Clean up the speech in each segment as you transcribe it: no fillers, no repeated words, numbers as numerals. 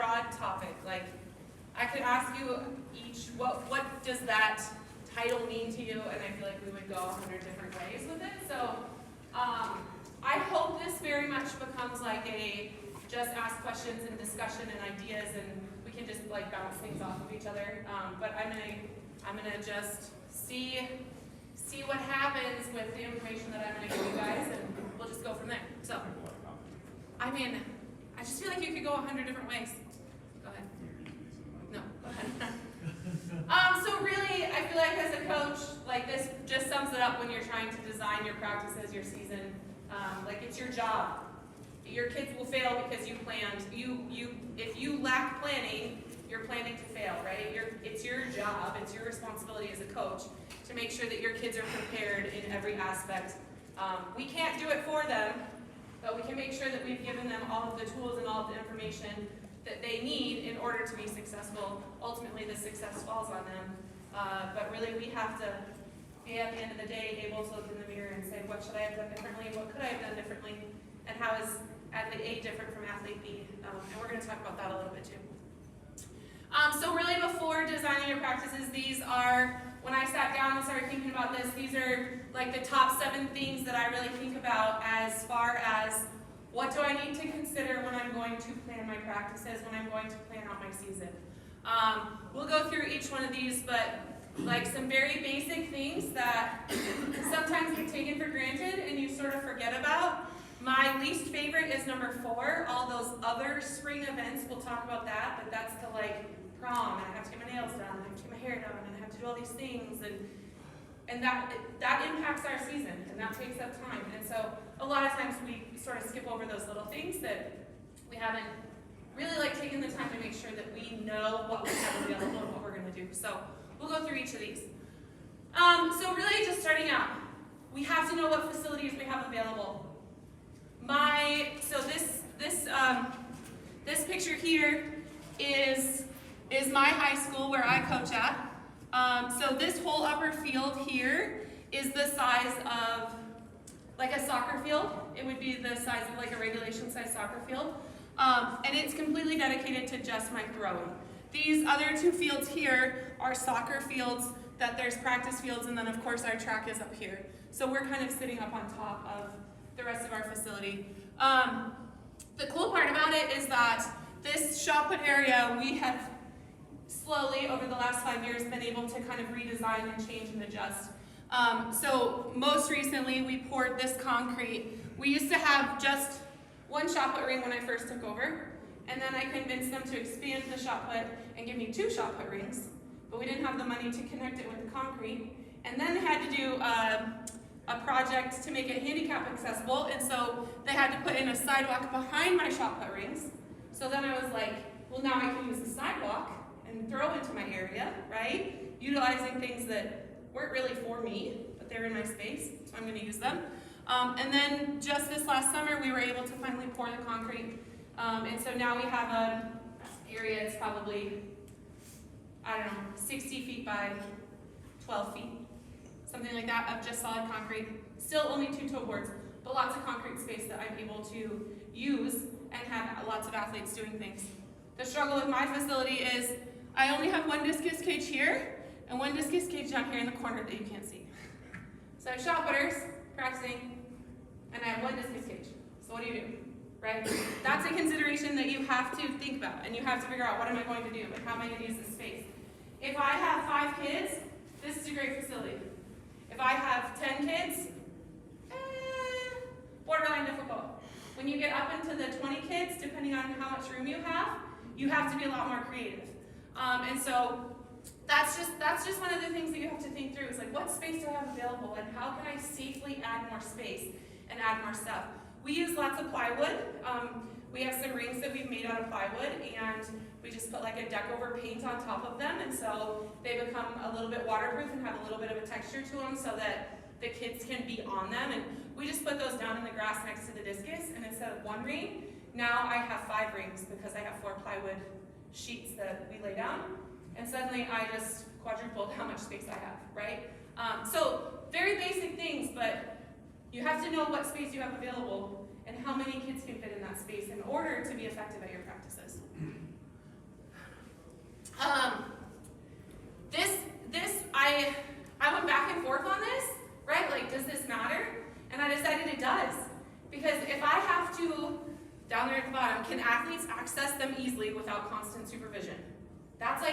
broad topic. Like, I could ask you each, what does that title mean to you? And I feel like we would go 100 different ways with it. So I hope this very much becomes like a just ask questions and discussion and ideas, and we can just like bounce things off of each other. But I'm gonna just see what happens with the information that I'm gonna give you guys, and we'll just go from there. So, I mean, I just feel like you could go 100 different ways. Go ahead. No, go ahead. So really, I feel like as a coach, like this just sums it up when you're trying to design your practices, your season. Like it's your job. Your kids will fail because you planned. If you lack planning, you're planning to fail, right? It's your job, it's your responsibility as a coach to make sure that your kids are prepared in every aspect. We can't do it for them, but we can make sure that we've given them all of the tools and all of the information that they need in order to be successful. Ultimately, the success falls on them. But really, we have to be, at the end of the day, able to look in the mirror and say, what should I have done differently? What could I have done differently? And how is athlete A different from athlete B? And we're going to talk about that a little bit too. So really, before designing your practices, these are, when I sat down and started thinking about this, these are like the top 7 things that I really think about as far as what do I need to consider when I'm going to plan my practices, when I'm going to plan out my season. We'll go through each one of these, but like some very basic things that sometimes get taken for granted and you sort of forget about. My least favorite is number 4, all those other spring events. We'll talk about that, but that's the like prom, and I have to get my nails done, and I have to get my hair done, and I have to do all these things, and that impacts our season, and that takes up time. And so a lot of times we sort of skip over those little things that we haven't really like taken the time to make sure that we know what we have available and what we're going to do. So we'll go through each of these. So really just starting out, we have to know what facilities we have available. This picture here is my high school where I coach at. So this whole upper field here is the size of like a soccer field. It would be the size of like a regulation size soccer field. And it's completely dedicated to just my throwing. These other 2 fields here are soccer fields, that there's practice fields, and then of course our track is up here. So we're kind of sitting up on top of the rest of our facility. The cool part about it is that this shot put area, we have slowly over the last 5 years been able to kind of redesign and change and adjust. So most recently we poured this concrete. We used to have just 1 shot put ring when I first took over, and then I convinced them to expand the shot put and give me 2 shot put rings, but we didn't have the money to connect it with the concrete. And then they had to do a project to make it handicap accessible, and so they had to put in a sidewalk behind my shot put rings. So then I was like, well, now I can use the sidewalk and throw into my area, right? Utilizing things that weren't really for me, but they're in my space, so I'm going to use them. And then just this last summer, we were able to finally pour the concrete, and so now we have an area, it's probably, I don't know, 60 feet by 12 feet. Something like that, of just solid concrete. Still only 2 toe boards, but lots of concrete space that I'm able to use and have lots of athletes doing things. The struggle with my facility is I only have 1 discus cage here and 1 discus cage down here in the corner that you can't see. So I have shot putters practicing, and I have 1 discus cage. So what do? Right? That's a consideration that you have to think about, and you have to figure out, what am I going to do, and how am I going to use this space? If I have 5 kids, this is a great facility. If I have 10 kids, borderline difficult. When you get up into the 20 kids, depending on how much room you have to be a lot more creative. And so that's just one of the things that you have to think through. Is like, what space do I have available, and how can I safely add more space and add more stuff? We use lots of plywood. We have some rings that we've made out of plywood, and we just put like a deck over paint on top of them, and so they become a little bit waterproof and have a little bit of a texture to them so that the kids can be on them. And we just put those down in the grass next to the discus, and instead of 1 ring, now I have 5 rings because I have 4 plywood sheets that we lay down, and suddenly I just quadrupled how much space I have, right? So very basic things, but you have to know what space you have available and how many kids can fit in that space in order to be effective at your practices. I decided it does. Because if I have to, down there at the bottom, can athletes access them easily without constant supervision? That's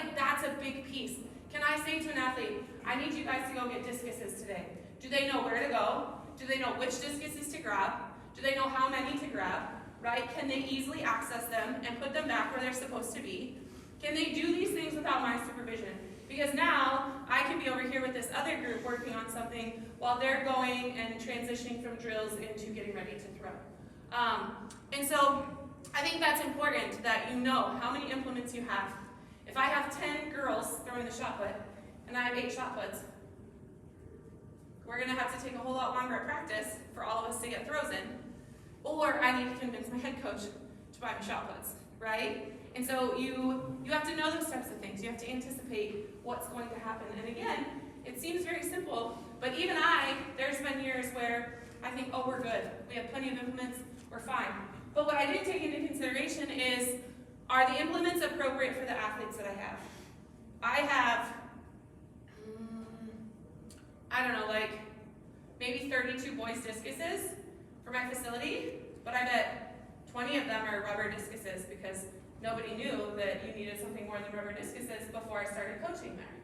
a big piece. Can I say to an athlete, I need you guys to go get discuses today? Do they know where to go? Do they know which discuses to grab? Do they know how many to grab? Right? Can they easily access them and put them back where they're supposed to be? Can they do these things without my supervision? Because now I can be over here with this other group working on something while they're going and transitioning from drills into getting ready to throw. And so I think that's important that you know how many implements you have. If I have 10 girls throwing the shot put and I have 8 shot puts, we're going to have to take a whole lot longer at practice for all of us to get throws in. Or I need to convince my head coach to buy me shot puts, right? And so you have to know those types of things. You have to anticipate what's going to happen. And again, it seems very simple, but even there's been years where I think, oh, we're good. We have plenty of implements, we're fine. But what I didn't take into consideration is, are the implements appropriate for the athletes that I have? I have, I don't know, like maybe 32 boys discuses for my facility, but I bet 20 of them are rubber discuses because nobody knew that you needed something more than rubber discuses before I started coaching there.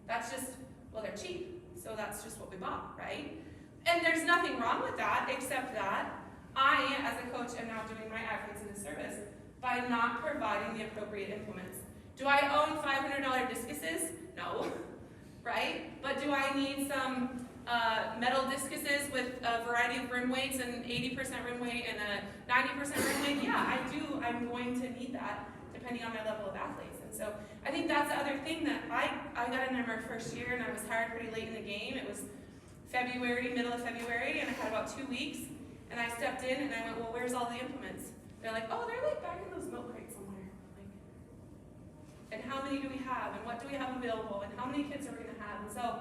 That's just, well, they're cheap, so that's just what we bought, right? And there's nothing wrong with that, except that I, as a coach, am now doing my athletes a disservice by not providing the appropriate implements. Do I own $500 discuses? No, right? But do I need some metal discuses with a variety of rim weights and 80% rim weight and a 90% rim weight? Yeah, I do. I'm going to need that depending on my level of athletes. And so I think that's the other thing that I got in there my first year, and I was hired pretty late in the game. It was middle of February, and I had about 2 weeks. And I stepped in and I went, well, where's all the implements? They're like, oh, they're like back in those milk crates somewhere. And how many do we have? And what do we have available? And how many kids are we going to have? And so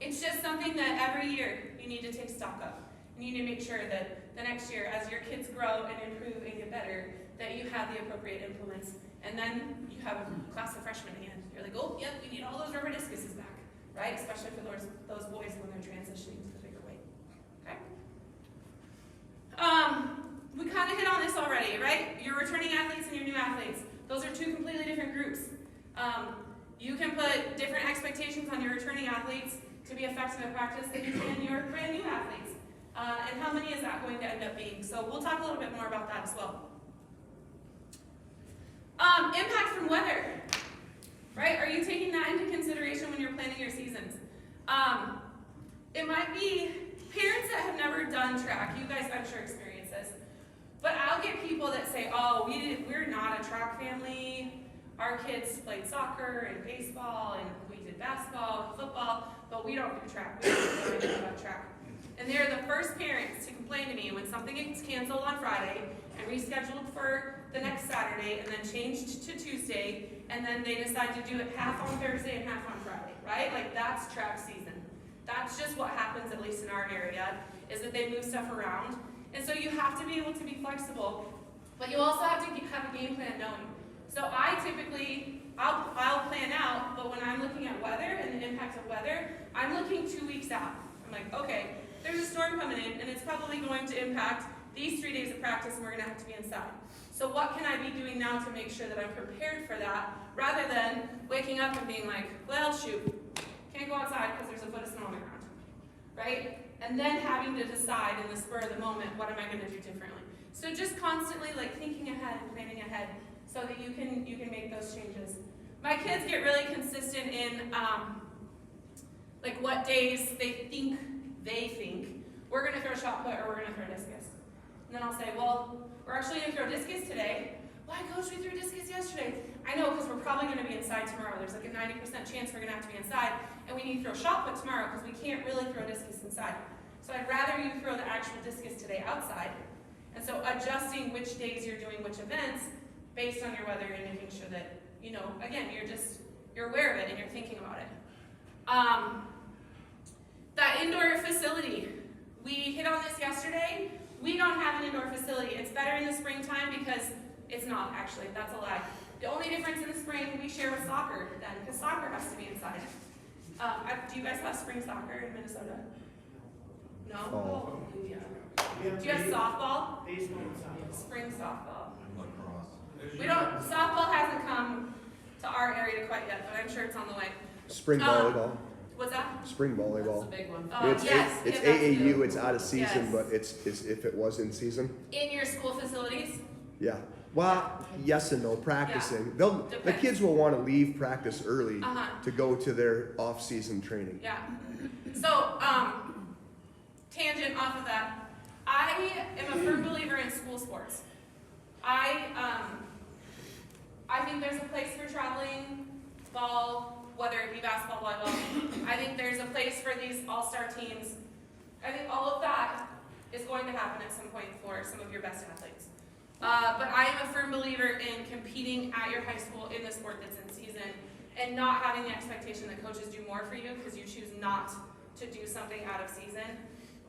it's just something that every year you need to take stock of. You need to make sure that the next year, as your kids grow and improve and get better, that you have the appropriate implements. And then you have a class of freshmen again. You're like, oh, yep, we need all those rubber discuses back, right? Especially for those boys when they're transitioning to the bigger weight. Okay? We kind of hit on this already, right? Your returning athletes and your new athletes. Those are 2 completely different groups. You can put different expectations on your returning athletes to be effective at practice than you can your brand new athletes. And how many is that going to end up being? So we'll talk a little bit more about that as well. Impact from weather, right? Are you taking that into consideration when you're planning your seasons? It might be parents that have never done track. You guys, I'm sure, experience this. But I'll get people that say, oh, we're not a track family. Our kids played soccer and baseball, and we did basketball and football, but we don't do track. We don't know anything about track. And they're the first parents to complain to me when something gets canceled on Friday and rescheduled for the next Saturday and then changed to Tuesday, and then they decide to do it half on Thursday and half on Friday, right? Like, that's track season. That's just what happens, at least in our area, is that they move stuff around. And so you have to be able to be flexible, but you also have to have a game plan knowing. So I typically, I'll plan out, but when I'm looking at weather and the impact of weather, I'm looking 2 weeks out. I'm like, okay, there's a storm coming in, and it's probably going to impact these 3 days of practice, and we're going to have to be inside. So what can I be doing now to make sure that I'm prepared for that, rather than waking up and being like, well, shoot, can't go outside because there's a foot of snow on the ground, right? And then having to decide in the spur of the moment, what am I going to do differently? So just constantly like thinking ahead and planning ahead so that you can make those changes. My kids get really consistent in like what days they think we're going to throw shot put or we're going to throw discus. And then I'll say, well, we're actually going to throw discus today. Why, Coach, we threw discus yesterday? I know, because we're probably going to be inside tomorrow. There's like a 90% chance we're going to have to be inside, and we need to throw shot put tomorrow because we can't really throw discus inside. So I'd rather you throw the actual discus today outside. And so adjusting which days you're doing which events based on your weather and making sure that, again, you're aware of it and you're thinking about it. That indoor facility, we hit on this yesterday. We don't have an indoor facility. It's better in the springtime because it's not, actually. That's a lie. The only difference in the spring we share with soccer then, because soccer has to be inside. Do you guys have spring soccer in Minnesota? No? Fall. Yeah. We have Do you have softball? baseball and softball. Spring softball. Lacrosse. We don't, softball hasn't come to our area quite yet, but I'm sure it's on the way. Spring volleyball. What's that? Spring volleyball. That's a big one. It's Yes, it's yeah, that's AAU. good. It's out of season, Yes. but it's if it was in season. In your school facilities? Yeah. Well, yes and no. Practicing. The Depends. kids will want to leave practice early Uh-huh. to go to their off-season training. Yeah. So, tangent off of that. I am a firm believer in school sports. I think there's a place for traveling ball, whether it be basketball, volleyball. I think there's a place for these all-star teams. I think all of that is going to happen at some point for some of your best athletes. But I am a firm believer in competing at your high school in the sport that's in season and not having the expectation that coaches do more for you because you choose not to do something out of season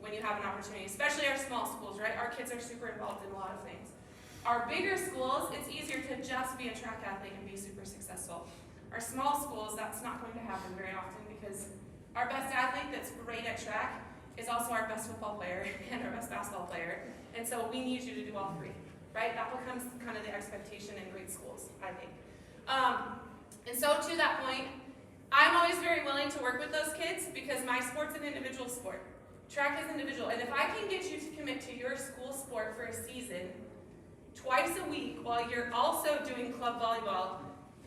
when you have an opportunity, especially our small schools, right? Our kids are super involved in a lot of things. Our bigger schools, it's easier to just be a track athlete and be super successful. Our small schools, that's not going to happen very often because our best athlete that's great at track is also our best football player and our best basketball player. And so we need you to do all three, right? That becomes kind of the expectation in great schools, I think. And so to that point, I'm always very willing to work with those kids because my sport's an individual sport. Track is individual. And if I can get you to commit to your school sport for a season, twice a week while you're also doing club volleyball,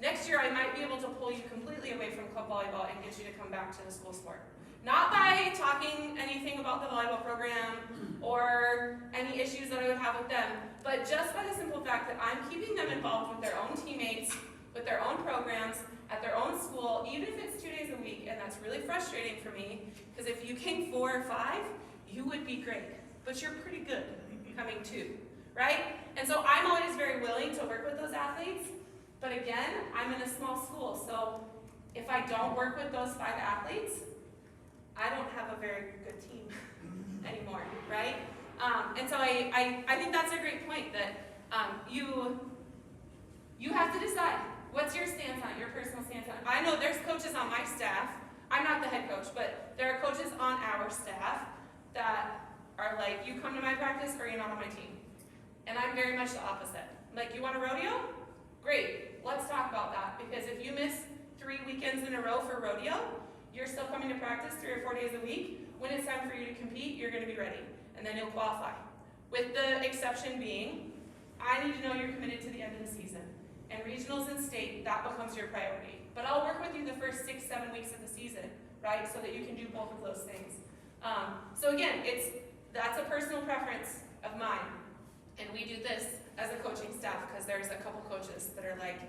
next year I might be able to pull you completely away from club volleyball and get you to come back to the school sport. Not by talking anything about the volleyball program or any issues that I would have with them, but just by the simple fact that I'm keeping them involved with their own teammates, with their own programs, at their own school, even if it's 2 days a week, and that's really frustrating for me, because if you came 4 or 5, you would be great, but you're pretty good coming 2, right? And so I'm always very willing to work with those athletes, but again, I'm in a small school, so if I don't work with those 5 athletes, I don't have a very good team anymore, right? And so I think that's a great point that you have to decide. What's your stance on it, your personal stance on it? I know there's coaches on my staff. I'm not the head coach, but there are coaches on our staff that are like, you come to my practice or you're not on my team. And I'm very much the opposite. Like, you want a rodeo? Great, let's talk about that. Because if you miss 3 weekends in a row for rodeo, you're still coming to practice 3 or 4 days a week. When it's time for you to compete, you're gonna be ready. And then you'll qualify. With the exception being, I need to know you're committed to the end of the season. And regionals and state, that becomes your priority. But I'll work with you the first 6, 7 weeks of the season, right? So that you can do both of those things. So again, that's a personal preference of mine. And we do this as a coaching staff because there's a couple coaches that are like,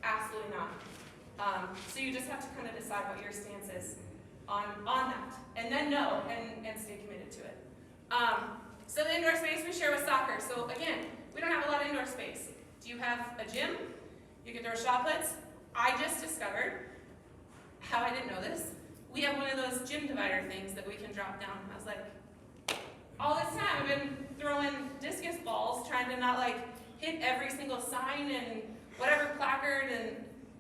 absolutely not. So you just have to kind of decide what your stance is on that. And then know and stay committed to it. So the indoor space we share with soccer. So again, we don't have a lot of indoor space. Do you have a gym? You can throw shot puts. I just discovered, how I didn't know this, we have one of those gym divider things that we can drop down. I was like, all this time I've been throwing discus balls, trying to not like hit every single sign and whatever placard and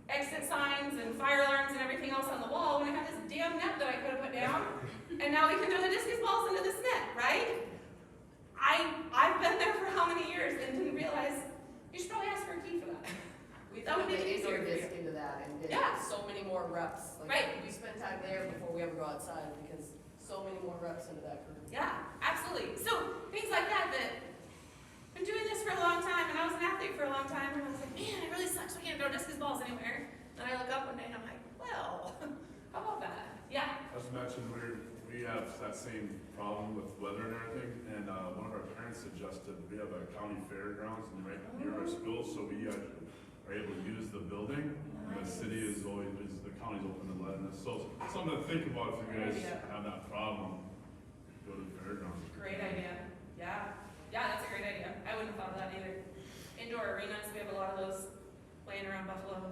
exit signs and fire alarms and everything else on the wall when I had this damn net that I could have put down. And now we can throw the discus balls into this net, right? I've been there for how many years and didn't realize you should probably ask for a key for that. We That would threw make the it easier indoor for you. disc into that and did Yeah. so many more reps. Like, Right. We spend time there before we ever go outside because so many more reps into that group. Yeah, absolutely. So things like that I've been doing this for a long time, and I was an athlete for a long time, and I was like, man, it really sucks we can't throw discus balls anywhere. And I look up one day and I'm like, well, how about that? Yeah. As mentioned, we have that same problem with weather and everything, and one of our parents suggested we have a county fairgrounds right near our school, so we are able to use the building. And the city is the county's open to letting us. So something to think about if you guys have that problem. Go to the fairgrounds. Great idea. Yeah. Yeah, that's a great idea. I wouldn't have thought of that either. Indoor arenas, we have a lot of those laying around Buffalo.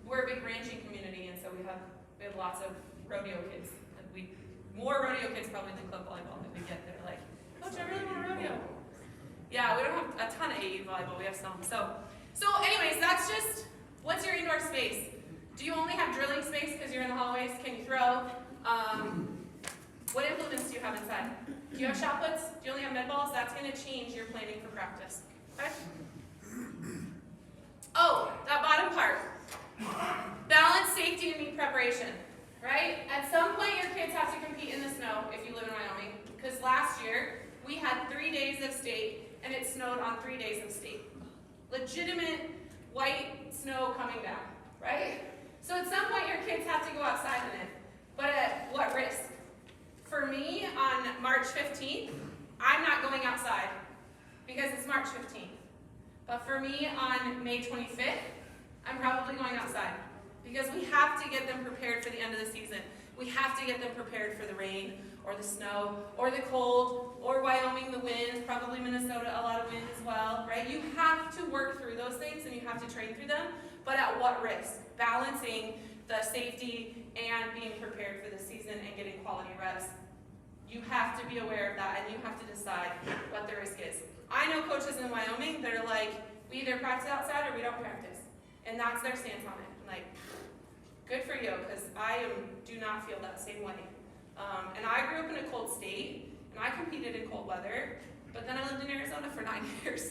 We're a big ranching community, and so we have lots of rodeo kids. More rodeo kids probably than club volleyball that we get. They're like, Coach, I really want a rodeo. Yeah, we don't have a ton of AU volleyball. We have some. So anyways, that's just, what's your indoor space? Do you only have drilling space because you're in the hallways? Can you throw? What implements do you have? have inside. Do you have shot puts? Do you only have med balls? That's going to change your planning for practice. Okay? Oh, that bottom part. Balance, safety, and meet preparation. Right? At some point, your kids have to compete in the snow if you live in Wyoming. Because last year, we had 3 days of state, and it snowed on 3 days of state. Legitimate white snow coming down. Right? So at some point, your kids have to go outside in it. But at what risk? For me, on March 15th, I'm not going outside because it's March 15th. But for me, on May 25th, I'm probably going outside because we have to get them prepared for the end of the season. We have to get them prepared for the rain or the snow or the cold or Wyoming, the wind, probably Minnesota, a lot of wind as well, right? You have to work through those things and you have to train through them, but at what risk? Balancing the safety and being prepared for the season and getting quality reps. You have to be aware of that and you have to decide what the risk is. I know coaches in Wyoming that are like, we either practice outside or we don't practice. And that's their stance on it. I'm like, good for you, because I do not feel that same way. And I grew up in a cold state, and I competed in cold weather, but then I lived in Arizona for 9 years.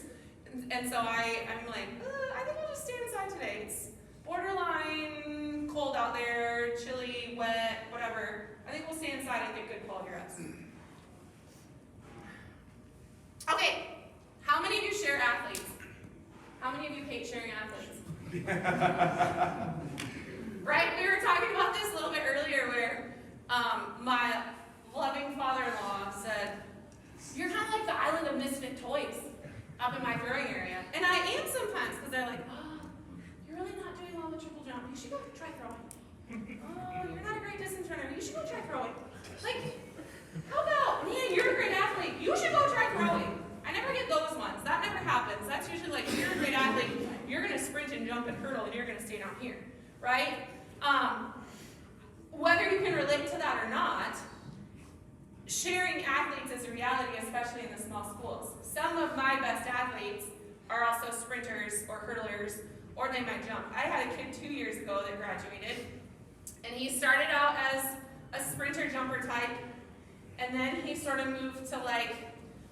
And so I'm like, I think I'll just stay inside today. It's borderline cold out there, chilly, wet, whatever. I think we'll stay inside and get good quality reps. Okay, how many of you share athletes? How many of you hate sharing athletes? Right? We were talking about this a little bit earlier where my loving father-in-law said, you're kind of like the island of misfit toys up in my throwing area. And I am sometimes, because they're like, oh, you're really not doing well with triple jump. You should go try throwing. Oh, you're not a great distance runner. You should go try throwing. Like, how about, man, you're a great athlete. You should go try throwing. I never get those ones. That never happens. That's usually like, you're a great athlete. You're going to sprint and jump and hurdle, and you're going to stay down here. Right? Whether you can relate to that or not, sharing athletes is a reality, especially in the small schools. Some of my best athletes are also sprinters or hurdlers, or they might jump. I had a kid 2 years ago that graduated, and he started out as a sprinter jumper type, and then he sort of moved to like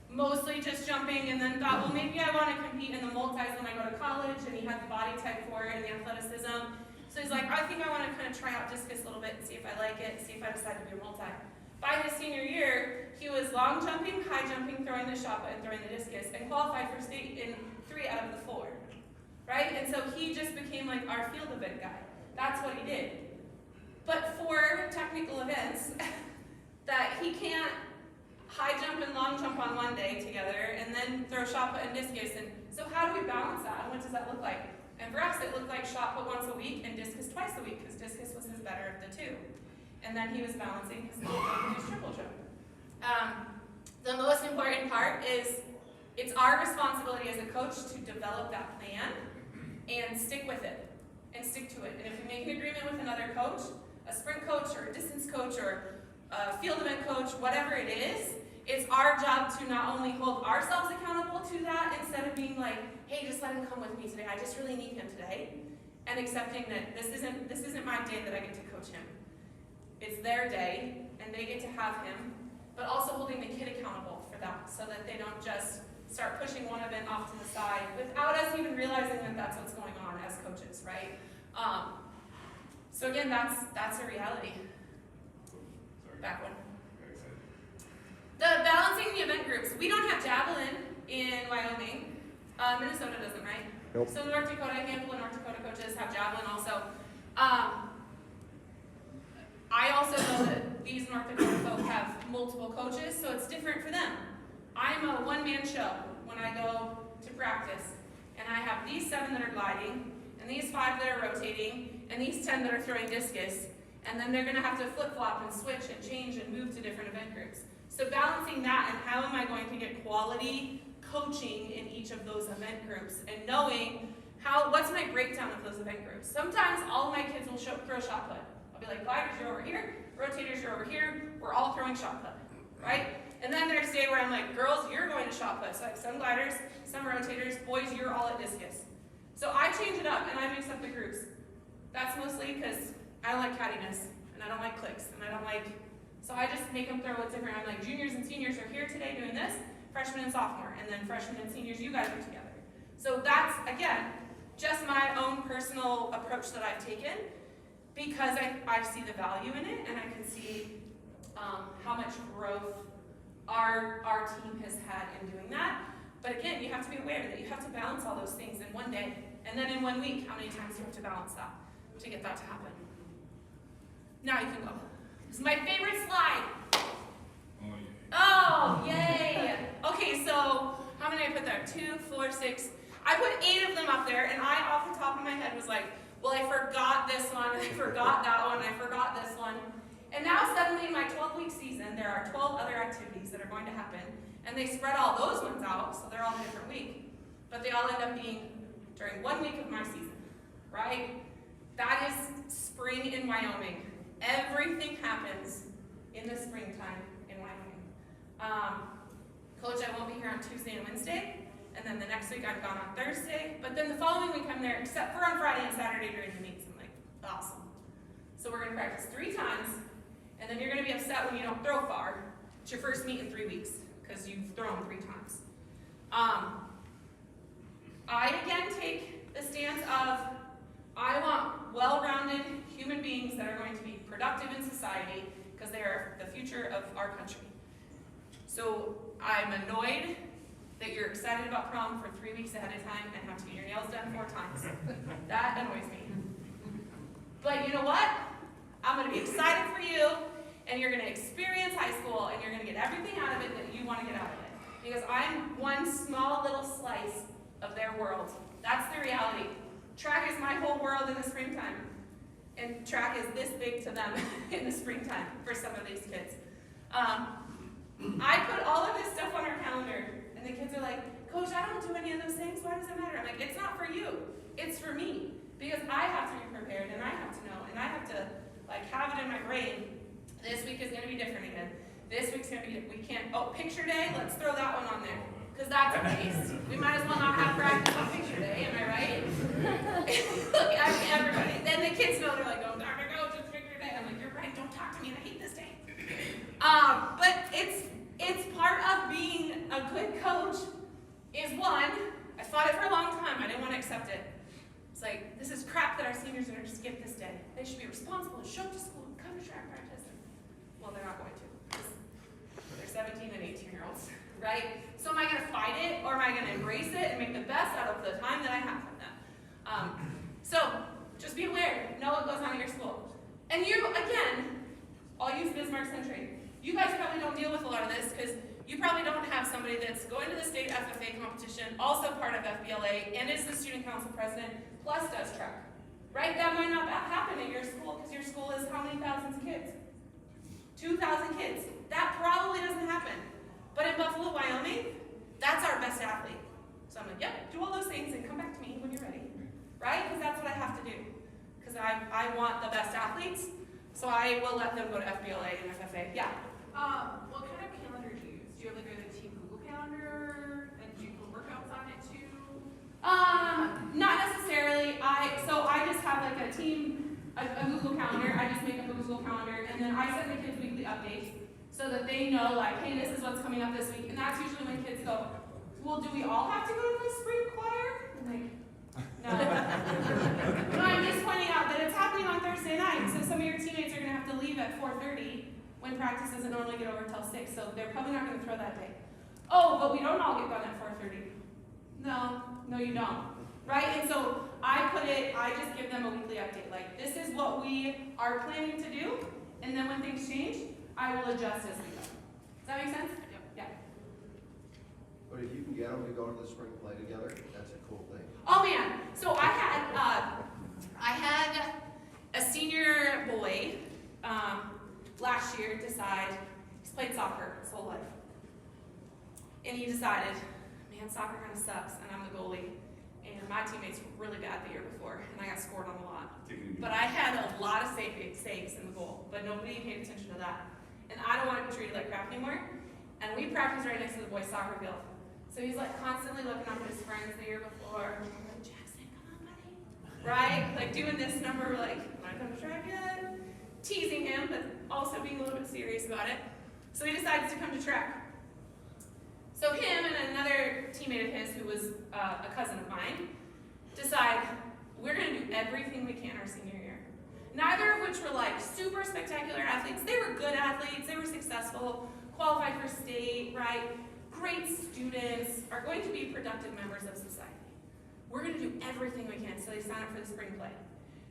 mostly just jumping, and then thought, well, maybe I want to compete in the multis when I go to college, and he had the body type for it and the athleticism. So he's like, I think I want to kind of try out discus a little bit and see if I like it, see if I decide to be a multi. By his senior year, he was long jumping, high jumping, throwing the shot put, and throwing the discus, and qualified for state in 3 out of the 4. Right? And so he just became like our field event guy. That's what he did. But for technical events, that he can't high jump and long jump on one day together, and then throw shot put and discus. And so how do we balance that? And what does that look like? And for us, it looked like shot put once a week and discus twice a week, because discus was his better of the 2. And then he was balancing his long jump and his triple jump. The most important part is it's our responsibility as a coach to develop that plan and stick with it and stick to it. And if we make an agreement with another coach, a sprint coach or a distance coach or a field event coach, whatever it is, it's our job to not only hold ourselves accountable to that instead of being like, hey, just let him come with me today. I just really need him today. And accepting that this isn't my day that I get to coach him. It's their day, and they get to have him, but also holding the kid accountable for that so that they don't just start pushing one event off to the side without us even realizing that that's what's going on as coaches, right? So again, that's a reality. Back one. The balancing the event groups. We don't have javelin in Wyoming. Minnesota doesn't, right? Nope. So North Dakota, a handful of North Dakota coaches have javelin also. I also know that these North Dakota folk have multiple coaches, so it's different for them. I'm a one-man show when I go to practice, and I have these 7 that are gliding, and these 5 that are rotating, and these 10 that are throwing discus, and then they're going to have to flip-flop and switch and change and move to different event groups. So balancing that and how am I going to get quality coaching in each of those event groups, and knowing what's my breakdown of those event groups. Sometimes all of my kids will throw shot put. I'll be like, gliders, you're over here, rotators, you're over here, we're all throwing shot put, right? And then there's a day where I'm like, girls, you're going to shot put. So I have some gliders, some rotators, boys, you're all at discus. So I change it up and I mix up the groups. That's mostly because I don't like cattiness, and I don't like clicks, and I don't like So I just make them throw it different. I'm like, juniors and seniors are here today doing this, freshmen and sophomore, and then freshmen and seniors, you guys are together. So that's, again, just my own personal approach that I've taken because I see the value in it and I can see how much growth our team has had in doing that. But again, you have to be aware that you have to balance all those things in one day. And then in 1 week, how many times do you have to balance that to get that to happen? Now you can go. This is my favorite slide. Oh, yay. Okay, so how many I put there? 2, 4, 6. I put 8 of them up there, and I, off the top of my head, was like, well, I forgot this one, I forgot that one, I forgot this one. And now suddenly in my 12-week season, there are 12 other activities that are going to happen, and they spread all those ones out, so they're all a different week. But they all end up being during 1 week of my season, right? That is spring in Wyoming. Everything happens in the springtime in Wyoming. Coach, I won't be here on Tuesday and Wednesday. And then the next week I'm gone on Thursday, but then the following week I'm there, except for on Friday and Saturday during the meets. I'm like, awesome. So we're gonna practice 3 times, and then you're gonna be upset when you don't throw far. It's your first meet in 3 weeks, because you've thrown 3 times. I again take the stance of, I want well-rounded human beings that are going to be productive in society, because they are the future of our country. So I'm annoyed that you're excited about prom for 3 weeks ahead of time and have to get your nails done 4 times. That annoys me. But you know what? I'm going to be excited for you, and you're going to experience high school, and you're going to get everything out of it that you want to get out of it. Because I'm one small little slice of their world. That's the reality. Track is my whole world in the springtime. And track is this big to them in the springtime for some of these kids. I put all of this stuff on our calendar. And the kids are like, Coach, I don't do any of those things. Why does it matter? I'm like, it's not for you. It's for me. Because I have to be prepared, and I have to know, and I have to have it in my brain. This week is going to be different again. This week's going to be, we can't, picture day, let's throw that one on there. Because that's a waste. We might as well not have practice on picture day, am I right? Look, I mean, everybody. Then the kids know, they're like, oh, Dr. Coach, it's picture day. I'm like, you're right, don't talk to me, I hate this day. But it's part of being a good coach is one, I fought it for a long time, I didn't want to accept it. It's like, this is crap that our seniors are going to skip this day. They should be responsible and show up to school and come to track practice. Well, they're not going to. They're 17 and 18-year-olds, right? So am I going to fight it, or am I going to embrace it and make the best out of the time that I have from them? So just be aware, know what goes on at your school. And you, again, I'll use Bismarck Century. You guys probably don't deal with a lot of this because you probably don't have somebody that's going to the state FFA competition, also part of FBLA, and is the student council president, plus does track. Right? That might not happen at your school because your school is how many thousands of kids? 2,000 kids. That probably doesn't happen. But in Buffalo, Wyoming, that's our best athlete. So I'm like, yep, do all those things and come back to me when you're ready. Right? Because that's what I have to do. Because I want the best athletes, so I will let them go to FBLA and FFA. Yeah? What kind of calendar do you use? Do you have a team Google Calendar, and do you put workouts on it too? Not necessarily. I just have a team, a Google Calendar. I just make up a Google Calendar, and then I send the kids weekly updates so that they know, hey, this is what's coming up this week. And that's usually when kids go, well, do we all have to go to the spring choir? I'm like, no. No, I'm just pointing out that it's happening on Thursday night, so some of your teammates are going to have to leave at 4:30 when practice doesn't normally get over till 6, so they're probably not going to throw that day. Oh, but we don't all get done at 4:30. No, you don't. Right? And so I just give them a weekly update. This is what we are planning to do, and then when things change, I will adjust as we go. Does that make sense? Yep. Yeah. But if you can get them to go to the spring play together, that's a cool thing. Oh man, so I had a senior boy last year decide, he's played soccer his whole life. And he decided, man, soccer kind of sucks, and I'm the goalie. And my teammates were really bad the year before, and I got scored on a lot. But I had a lot of saves in the goal, but nobody paid attention to that. And I don't want to be treated like crap anymore. And we practiced right next to the boys' soccer field. So he's constantly looking up at his friends the year before. I'm like, Jackson, come on, buddy. Right? Doing this number, am I going to track yet? Teasing him, but also being a little bit serious about it. So he decides to come to track. So him and another teammate of his, who was a cousin of mine, decide we're going to do everything we can our senior year. Neither of which were like super spectacular athletes. They were good athletes, they were successful, qualified for state, right? Great students, are going to be productive members of society. We're going to do everything we can, so they sign up for the spring play.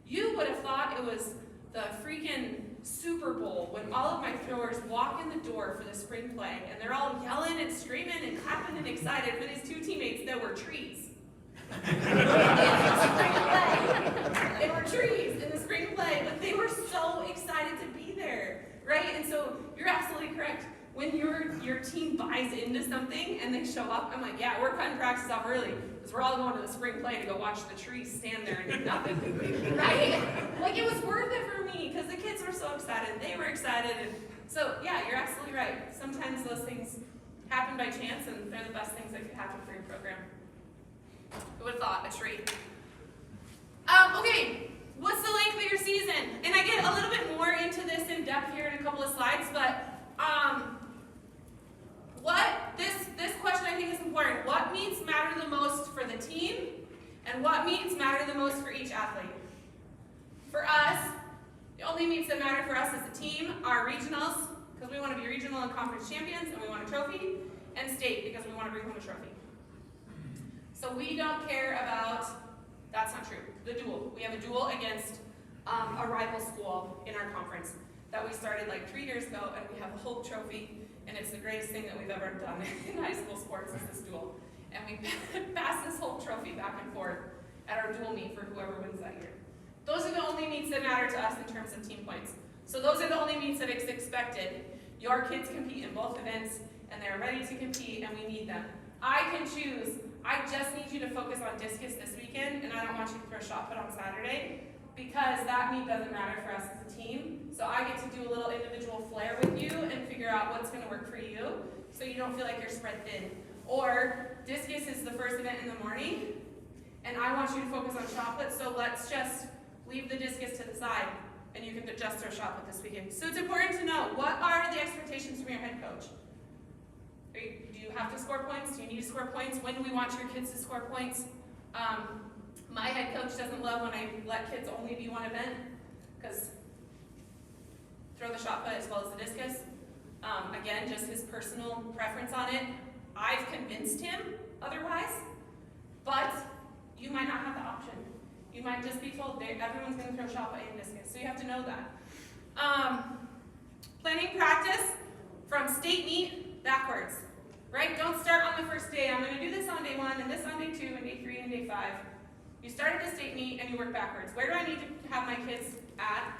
You would have thought it was the freaking Super Bowl when all of my throwers walk in the door for the spring play, and they're all yelling and screaming and clapping and excited for these two teammates that were trees. They were trees in the spring play, but they were so excited to be there, right? And so you're absolutely correct. When your team buys into something and they show up, I'm like, yeah, we're cutting practice off early because we're all going to the spring play to go watch the trees stand there and do nothing, right? Like it was worth it for me because the kids were so excited. They were excited. And so, yeah, you're absolutely right. Sometimes those things happen by chance and they're the best things that could happen for your program. Who would have thought? A treat. Okay, what's the length of your season? And I get a little bit more into this in depth here in a couple of slides, but this question I think is important. What meets matter the most for the team, and what meets matter the most for each athlete? For us, the only meets that matter for us as a team are regionals, because we want to be regional and conference champions, and we want a trophy, and state, because we want to bring home a trophy. So we don't care about, that's not true, the duel. We have a duel against a rival school in our conference that we started like 3 years ago, and we have a Hope Trophy, and it's the greatest thing that we've ever done in high school sports is this duel. And we pass this Hope Trophy back and forth at our duel meet for whoever wins that year. Those are the only meets that matter to us in terms of team points. So those are the only meets that it's expected. Your kids compete in both events, and they're ready to compete, and we need them. I can choose. I just need you to focus on discus this weekend, and I don't want you to throw shot put on Saturday, because that meet doesn't matter for us as a team. So I get to do a little individual flair with you and figure out what's going to work for you, so you don't feel like you're spread thin. Or discus is the first event in the morning, and I want you to focus on shot put, so let's just leave the discus to the side, and you can just throw shot put this weekend. So it's important to know, what are the expectations from your head coach? Do you have to score points? Do you need to score points? When do we want your kids to score points? My head coach doesn't love when I let kids only be one event, because throw the shot put as well as the discus. Again, just his personal preference on it. I've convinced him otherwise, but you might not have the option. You might just be told everyone's going to throw shot put and discus, so you have to know that. Planning practice from state meet backwards, right? Don't start on the first day. I'm going to do this on day 1, and this on day 2, and day 3, and day 5. You start at the state meet and you work backwards. Where do I need to have my kids at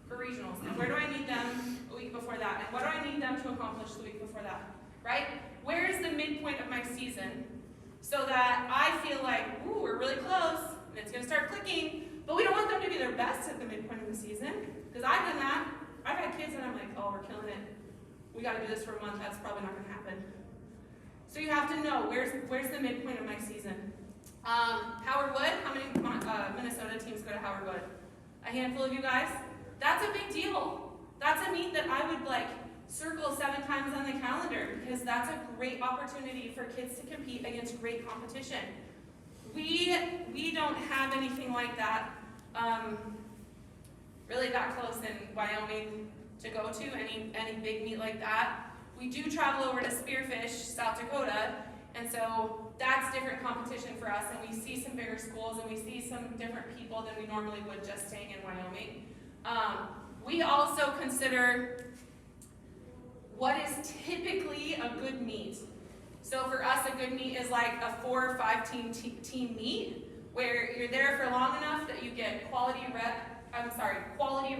for regionals? And where do I need them a week before that? And what do I need them to accomplish the week before that? Right? Where is the midpoint of my season so that I feel like, ooh, we're really close and it's going to start clicking, but we don't want them to be their best at the midpoint of the season, because I've done that. I've had kids and I'm like, oh, we're killing it. We got to do this for a month. That's probably not going to happen. So you have to know, where's the midpoint of my season? Howard Wood, how many Minnesota teams go to Howard Wood? A handful of you guys? That's a big deal. That's a meet that I would circle 7 times on the calendar, because that's a great opportunity for kids to compete against great competition. We don't have anything like that, really that close in Wyoming to go to, any big meet like that. We do travel over to Spearfish, South Dakota, and so that's different competition for us, and we see some bigger schools, and we see some different people than we normally would just staying in Wyoming. We also consider what is typically a good meet. So for us, a good meet is like a 4 or 5 team meet, where you're there for long enough that you get quality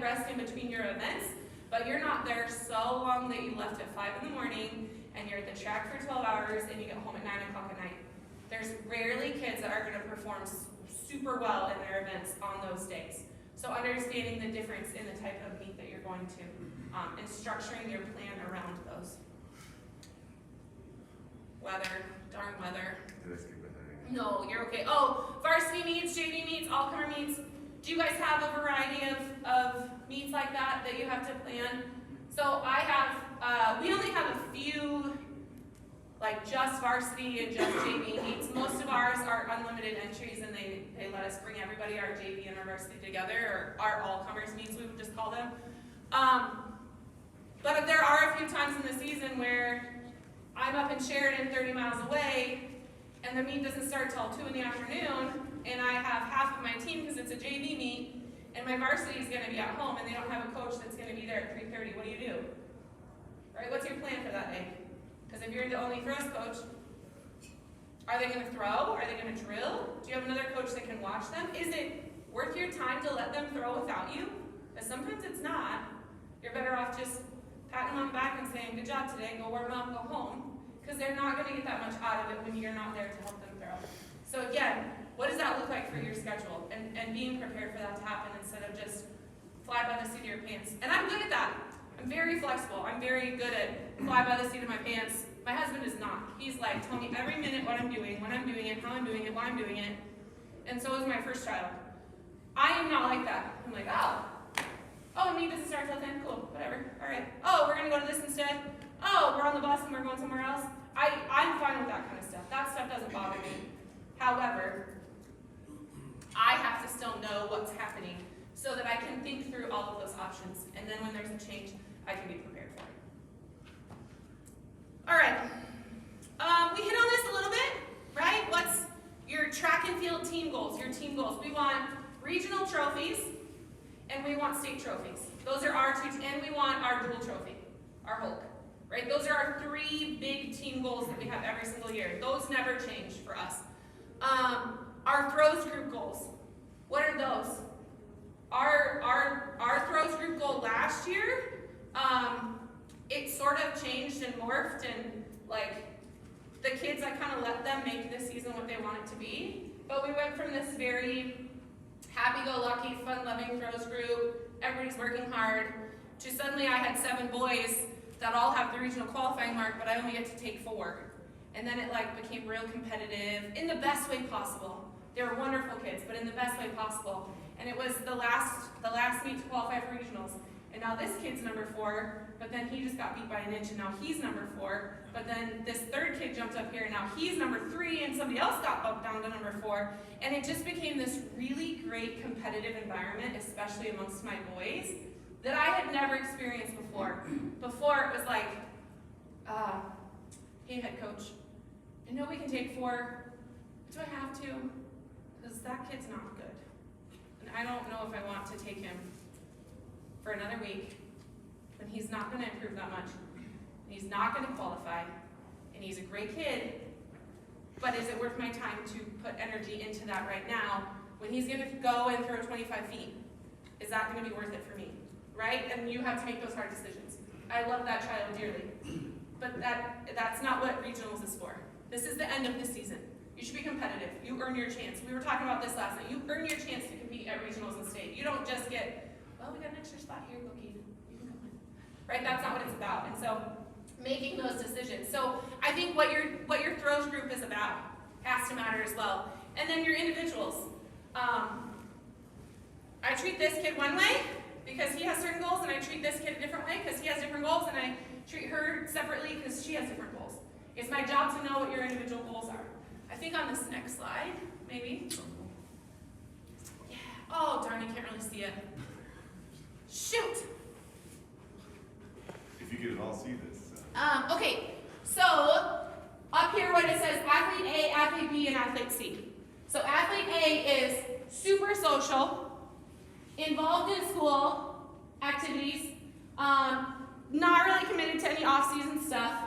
rest in between your events, but you're not there so long that you left at 5 in the morning, and you're at the track for 12 hours, and you get home at 9 o'clock at night. There's rarely kids that are going to perform super well in their events on those days. So understanding the difference in the type of meet that you're going to, and structuring your plan around those. Darn weather. No, you're okay. Oh, varsity meets, JV meets, all-comer meets. Do you guys have a variety of meets like that you have to plan? So I have, we only have a few, like just varsity and just JV meets. Most of ours are unlimited entries and they let us bring everybody, our JV and our varsity together, or our all-comers meets, we would just call them. But there are a few times in the season where I'm up in Sheridan 30 miles away and the meet doesn't start till 2 in the afternoon and I have half of my team because it's a JV meet and my varsity is going to be at home and they don't have a coach that's going to be there at 3:30. What do you do? Right? What's your plan for that day? Because if you're the only throws coach, are they going to throw? Are they going to drill? Do you have another coach that can watch them? Is it worth your time to let them throw without you? Because sometimes it's not. You're better off just patting them on the back and saying, good job today, go warm up, go home. Because they're not going to get that much out of it when you're not there to help them throw. So again, what does that look like for your schedule? And being prepared for that to happen instead of just fly by the seat of your pants. And I'm good at that. I'm very flexible. I'm very good at fly by the seat of my pants. My husband is not. He's like, tell me every minute what I'm doing, when I'm doing it, how I'm doing it, why I'm doing it. And so is my first child. I am not like that. I'm like, oh, me doesn't start till 10, cool, whatever, all right. Oh, we're gonna go to this instead. Oh, we're on the bus and we're going somewhere else. I'm fine with that kind of stuff. That stuff doesn't bother me. However, I have to still know what's happening so that I can think through all of those options. And then when there's a change, I can be prepared for it. All right, we hit on this a little bit, right? What's your track and field team goals, your team goals? We want regional trophies and we want state trophies. Those are our two, and we want our dual trophy, our Hulk, right? Those are our 3 big team goals that we have every single year. Those never change for us. Our throws group goals, what are those? Our throws group goal last year, it sort of changed and morphed, and like the kids, I kind of let them make this season what they want it to be. But we went from this very happy-go-lucky, fun-loving throws group, everybody's working hard, to suddenly I had 7 boys that all have the regional qualifying mark, but I only get to take 4. And then it like became real competitive in the best way possible. They were wonderful kids, but in the best way possible. And it was the last meet to qualify for regionals. And now this kid's number 4, but then he just got beat by an inch, and now he's number 4. But then this third kid jumped up here, and now he's number 3, and somebody else got bumped down to number 4. And it just became this really great competitive environment, especially amongst my boys, that I had never experienced before. Before it was like, hey head coach, I know we can take 4, do I have to? Because that kid's not good. And I don't know if I want to take him for another week when he's not going to improve that much. And he's not going to qualify. And he's a great kid. But is it worth my time to put energy into that right now when he's going to go and throw 25 feet? Is that going to be worth it for me? Right? And you have to make those hard decisions. I love that child dearly. But that's not what regionals is for. This is the end of the season. You should be competitive. You earn your chance. We were talking about this last night. You earn your chance to compete at regionals and state. You don't just get, well, we got an extra spot here, go Keith. You can come in. Right? That's not what it's about. And so making those decisions. So I think what your throws group is about has to matter as well. And then your individuals. I treat this kid one way because he has certain goals, and I treat this kid a different way because he has different goals, and I treat her separately because she has different goals. It's my job to know what your individual goals are. I think on this next slide, maybe. Yeah. Oh, darn, you can't really see it. Shoot. If you could all see this. Okay, so up here what it says, athlete A, athlete B, and athlete C. So athlete A is super social, involved in school activities, not really committed to any off-season stuff.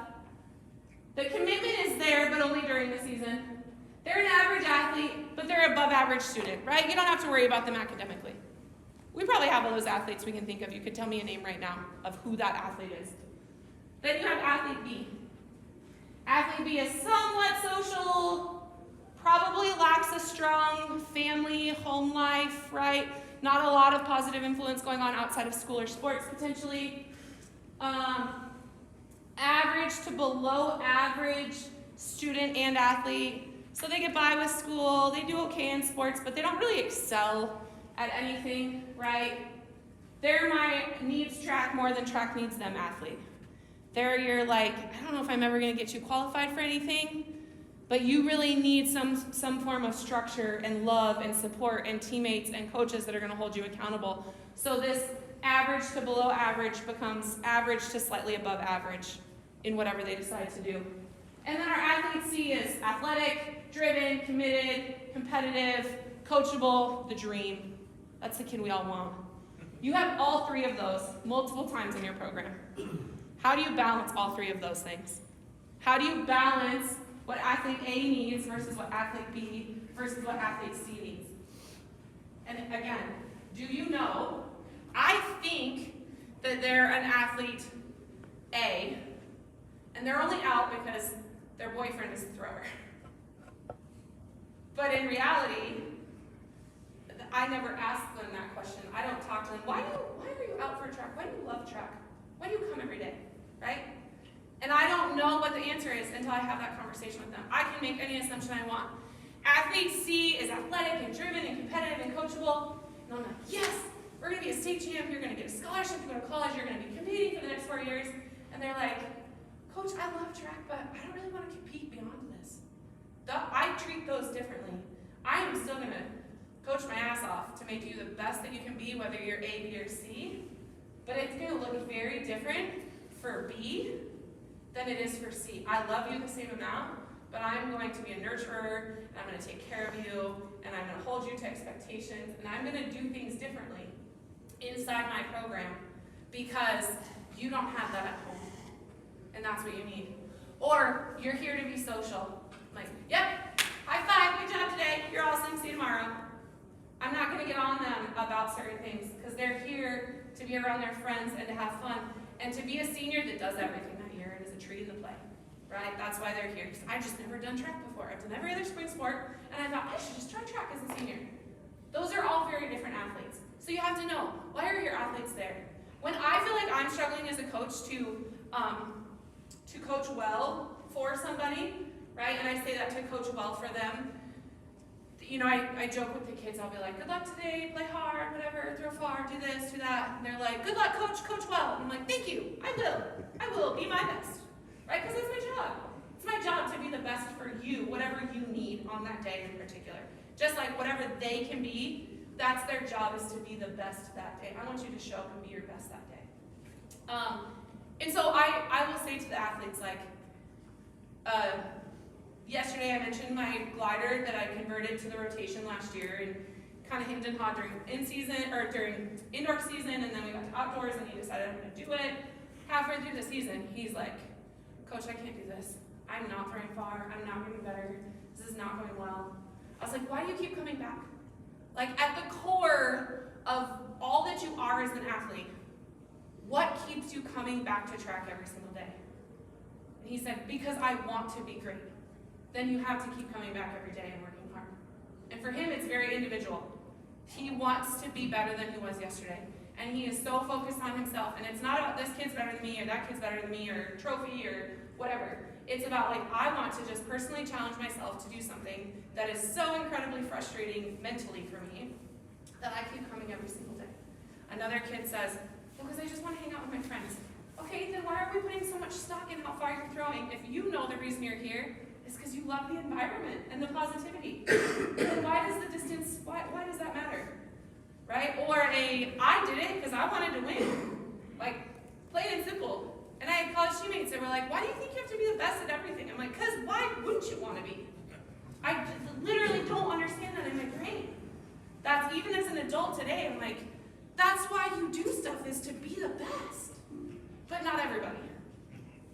The commitment is there, but only during the season. They're an average athlete, but they're an above average student, right? You don't have to worry about them academically. We probably have all those athletes we can think of. You could tell me a name right now of who that athlete is. Then you have athlete B. Athlete B is somewhat social, probably lacks a strong family, home life, right? Not a lot of positive influence going on outside of school or sports, potentially. Average to below average student and athlete. So they get by with school, they do okay in sports, but they don't really excel at anything, right? They're my needs track more than track needs them athlete. They're your like, I don't know if I'm ever gonna get you qualified for anything, but you really need some form of structure and love and support and teammates and coaches that are gonna hold you accountable. So this average to below average becomes average to slightly above average in whatever they decide to do. And then our athlete C is athletic, driven, committed, competitive, coachable, the dream. That's the kid we all want. You have all three of those multiple times in your program. How do you balance all three of those things? How do you balance what athlete A needs versus what athlete B versus what athlete C needs? And again, do you know, I think that they're an athlete A, and they're only out because their boyfriend is a thrower. But in reality, I never ask them that question. I don't talk to them. Why are you out for track? Why do you love track? Why do you come every day? Right? And I don't know what the answer is until I have that conversation with them. I can make any assumption I want. Athlete C is athletic and driven and competitive and coachable. And I'm like, yes, we're going to be a state champ. You're going to get a scholarship to go to college. You're going to be competing for the next 4 years. And they're like, Coach, I love track, but I don't really want to compete beyond this. I treat those differently. I am still going to coach my ass off to make you the best that you can be, whether you're A, B, or C. But it's going to look very different for B than it is for C. I love you the same amount, but I'm going to be a nurturer, and I'm going to take care of you, and I'm going to hold you to expectations, and I'm going to do things differently inside my program because you don't have that at home, and that's what you need. Or you're here to be social. I'm like, yep, high five, good job today, you're awesome, see you tomorrow. I'm not going to get on them about certain things because they're here to be around their friends and to have fun and to be a senior that does everything that year and is a tree in the play, right? That's why they're here. Because I've just never done track before. I've done every other spring sport, and I thought I should just try track as a senior. Those are all very different athletes. So you have to know, why are your athletes there? When I feel like I'm struggling as a coach to coach well for somebody, right? And I say that to coach well for them. You know, I joke with the kids, I'll be like, good luck today, play hard, whatever, throw far, do this, do that. And they're like, good luck, coach well. And I'm like, thank you, I will, be my best, right? Because that's my job. It's my job to be the best for you, whatever you need on that day in particular. Just like whatever they can be, that's their job, is to be the best that day. I want you to show up and be your best that day. And so I will say to the athletes, like, yesterday I mentioned my glider that I converted to the rotation last year and kind of hemmed and hawed during during indoor season, and then we got to outdoors and he decided I'm going to do it. Halfway through the season, he's like, Coach, I can't do this. I'm not throwing far. I'm not getting better. This is not going well. I was like, why do you keep coming back? Like, at the core of all that you are as an athlete, what keeps you coming back to track every single day? And he said, because I want to be great. Then you have to keep coming back every day and working hard. And for him, it's very individual. He wants to be better than he was yesterday. And he is so focused on himself. And it's not about this kid's better than me, or that kid's better than me, or trophy, or whatever. It's about, like, I want to just personally challenge myself to do something that is so incredibly frustrating mentally for me that I keep coming every single day. Another kid says, well, because I just want to hang out with my friends. Okay, then why are we putting so much stock in how far you're throwing if you know the reason you're here is because you love the environment and the positivity? And why does the distance, why does that matter? Right? Or I did it because I wanted to win. Like, plain and simple. And I had college teammates that were like, why do you think you have to be the best at everything? I'm like, because why wouldn't you want to be? I literally don't understand that in my brain. That's, even as an adult today, I'm like, that's why you do stuff, is to be the best. But not everybody.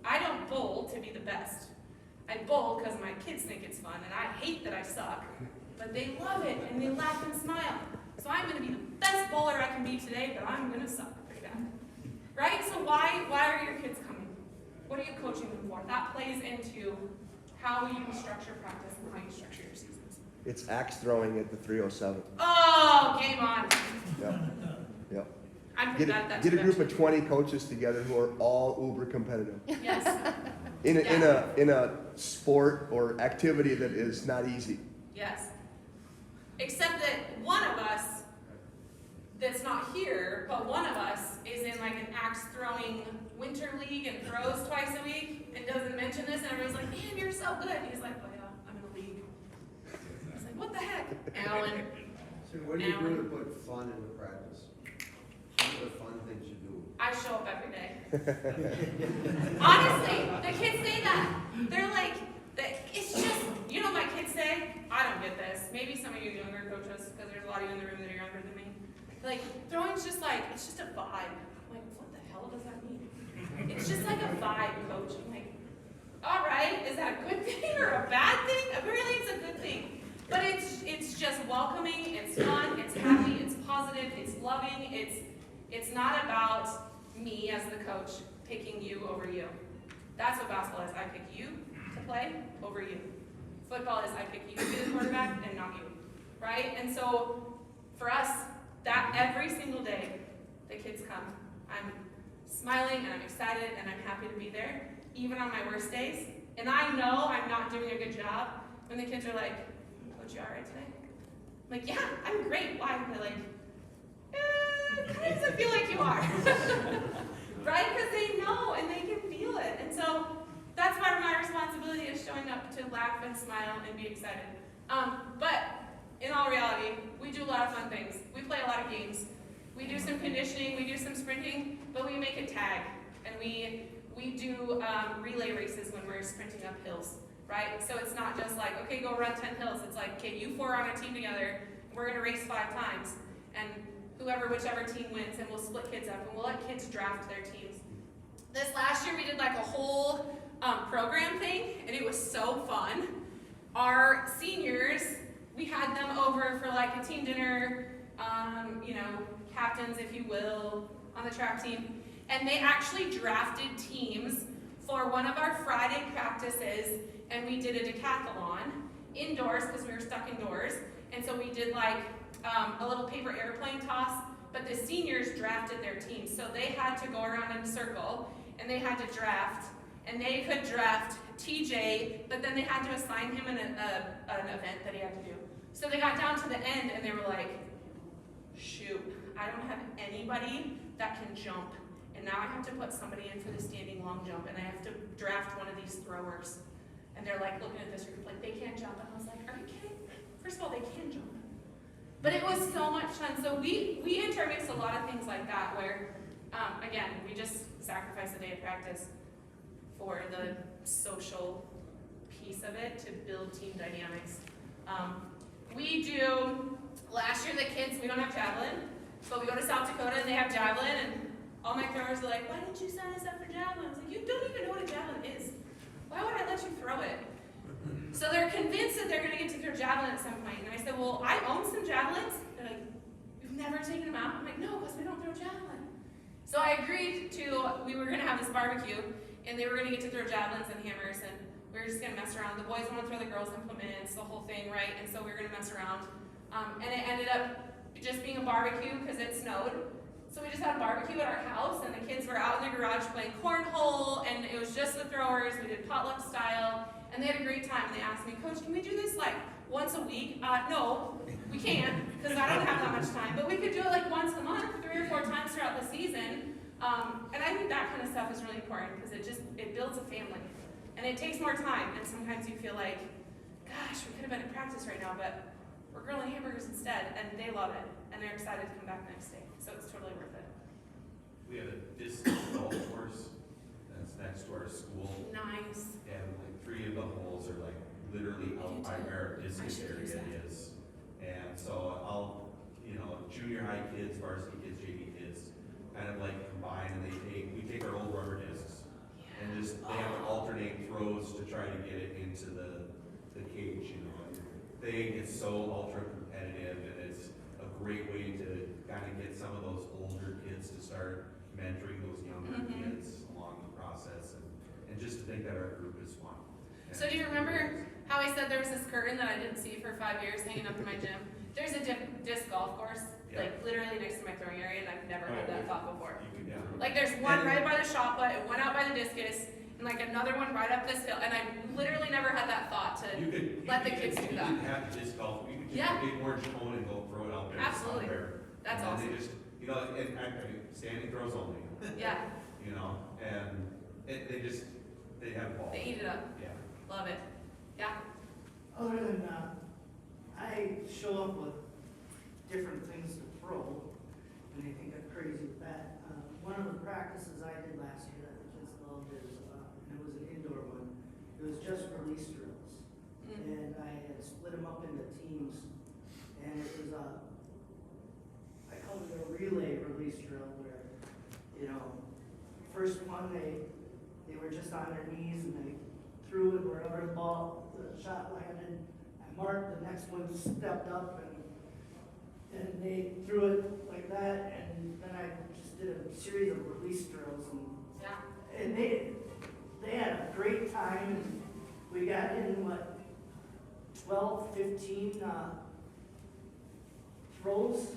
I don't bowl to be the best. I bowl because my kids think it's fun, and I hate that I suck. But they love it, and they laugh and smile. So I'm going to be the best bowler I can be today, but I'm going to suck pretty bad. Right? So why are your kids coming? What are you coaching them for? That plays into how you structure practice and how you structure your seasons. It's axe throwing at the 307. Oh, game on. Yep. Yep. I'm pretty bad at that Get a too, group of actually. 20 coaches together who are all uber competitive. Yes. In a sport or activity that is not easy. Yes. Except that one of us Max throwing winter league and throws twice a week and doesn't mention this, and everybody's like, man, you're so good. And he's like, oh yeah, I'm in a league. He's like, what the heck, Alan? So what do you do to put fun into practice? What are the fun things you do? I show up every day. Honestly, the kids say that. They're like, it's just, you know what my kids say? I don't get this. Maybe some of you younger coaches, because there's a lot of you in the room that are younger than me. Like, throwing's just like, it's just a vibe. I'm like, what the hell does that mean? It's just like a vibe, coach. I'm like, all right, is that a good thing or a bad thing? Apparently it's a good thing. But it's just welcoming, it's fun, it's happy, it's positive, it's loving, it's not about me as the coach picking you over you. That's what basketball is. I pick you to play over you. Football is I pick you to be the quarterback and not you. Right? And so for us, that every single day the kids come, I'm smiling and I'm excited and I'm happy to be there, even on my worst days. And I know I'm not doing a good job when the kids are like, Coach, you all right today? I'm like, yeah, I'm great. Why? And they're like, kind of doesn't feel like you are. Right? Because they know and they can feel it. And so that's part of my responsibility is showing up to laugh and smile and be excited. But in all reality, we do a lot of fun things. We play a lot of games. We do some conditioning, we do some sprinting, but we make a tag. And we do relay races when we're sprinting up hills, right? So it's not just like, okay, go run 10 hills. It's like, okay, you four are on a team together. We're going to race 5 times. And whichever team wins, and we'll split kids up, and we'll let kids draft their teams. This last year, we did like a whole program thing, and it was so fun. Our seniors, we had them over for like a team dinner, captains, if you will, on the track team. And they actually drafted teams for one of our Friday practices, and we did a decathlon indoors because we were stuck indoors. And so we did like a little paper airplane toss, but the seniors drafted their teams. So they had to go around in a circle, and they had to draft, and they could draft TJ, but then they had to assign him an event that he had to do. So they got down to the end, and they were like, shoot, I don't have anybody that can jump, and now I have to put somebody in for the standing long jump, and I have to draft one of these throwers. And they're like looking at this group like, they can't jump. And I was like, are you kidding? First of all, they can jump. But it was so much fun. So we intermix a lot of things like that where, again, we just sacrifice a day of practice for the social piece of it to build team dynamics. Last year the kids, we don't have javelin, but we go to South Dakota and they have javelin, and all my throwers are like, why didn't you sign us up for javelin? I was like, you don't even know what a javelin is. Why would I let you throw it? So they're convinced that they're going to get to throw javelin at some point. And I said, well, I own some javelins. They're like, you've never taken them out? I'm like, no, because we don't throw javelin. So I agreed we were going to have this barbecue, and they were going to get to throw javelins and hammers, and we were just going to mess around. The boys want to throw the girls' implements, the whole thing, right? And so we were going to mess around. And it ended up just being a barbecue because it snowed. So we just had a barbecue at our house, and the kids were out in the garage playing cornhole, and it was just the throwers. We did potluck style, and they had a great time. And they asked me, Coach, can we do this like once a week? No, we can't, because I don't have that much time. But we could do it like once a month, 3 or 4 times throughout the season. And I think that kind of stuff is really important because it builds a family. And it takes more time, and sometimes you feel like, gosh, we could have been at practice right now, but we're grilling hamburgers instead, and they love it, and they're excited to come back the next day. So it's totally worth it. We have a disc golf course that's next to our school, Nice. and like 3 of the holes are like literally out by where our discus should use area is. And so junior high kids, varsity kids, JV kids, kind of like combine, and we take our old rubber discs, and they have to alternate throws to try to get it into the cage, and it's so ultra competitive, and it's a great way to kind of get some of those older kids to start mentoring those younger kids along the process, and just to think that our group is fun. So do you remember how I said there was this curtain that I didn't see for 5 years hanging up in my gym? There's a disc golf course, like literally next to my throwing area, and I've never had that thought before. Like there's one right by the shot put, and one out by the discus, and like another one right up this hill, and I literally never had that thought to let the kids do that. You could have disc golf, you could just a big orange cone and go throw it out there. Absolutely. Somewhere. That's and awesome. They just, You know, and actually, standing throws only, Yeah, you know, and they have balls. they eat it up. Yeah. Love it. Yeah. Other than, I show up with different things to throw, and they think I'm crazy with that. One of the practices I did last year that the kids loved is, and it was an indoor one, it was just release drills. And I had split them up into teams, and it was, I called it a relay release drill where, you know, first one, they were just on their knees and they threw it wherever the shot landed. I marked, the next one stepped up and they threw it like that, and then I just did a series of release drills, Yeah. and they had a great time, and we got in, 12, 15 throws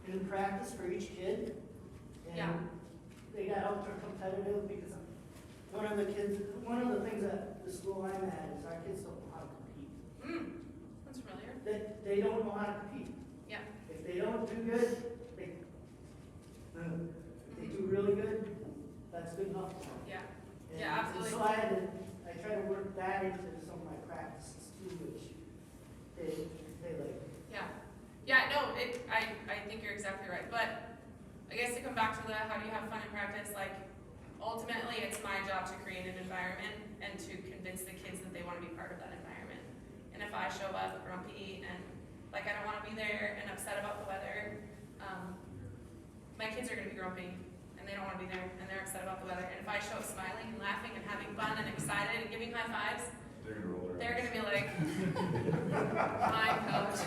in practice for each kid. Yeah. And they got ultra competitive because one of the things at the school I'm at is our kids don't know how to compete. That's familiar. They don't know how to compete. Yeah. If they don't do good, they do really good, that's good enough for them. Yeah. And- Yeah, absolutely. And so I try to work that into some of my practices too, which they like. Yeah. Yeah, no, I think you're exactly right. But I guess to come back to the how do you have fun in practice, like ultimately it's my job to create an environment and to convince the kids that they want to be part of that environment. And if I show up grumpy and like I don't want to be there and upset about the weather, my kids are going to be grumpy and they don't want to be there and they're upset about the weather. And if I show up smiling and laughing and having fun and excited and giving high fives, They're gonna roll their they're eyes. gonna be like, fine, coach,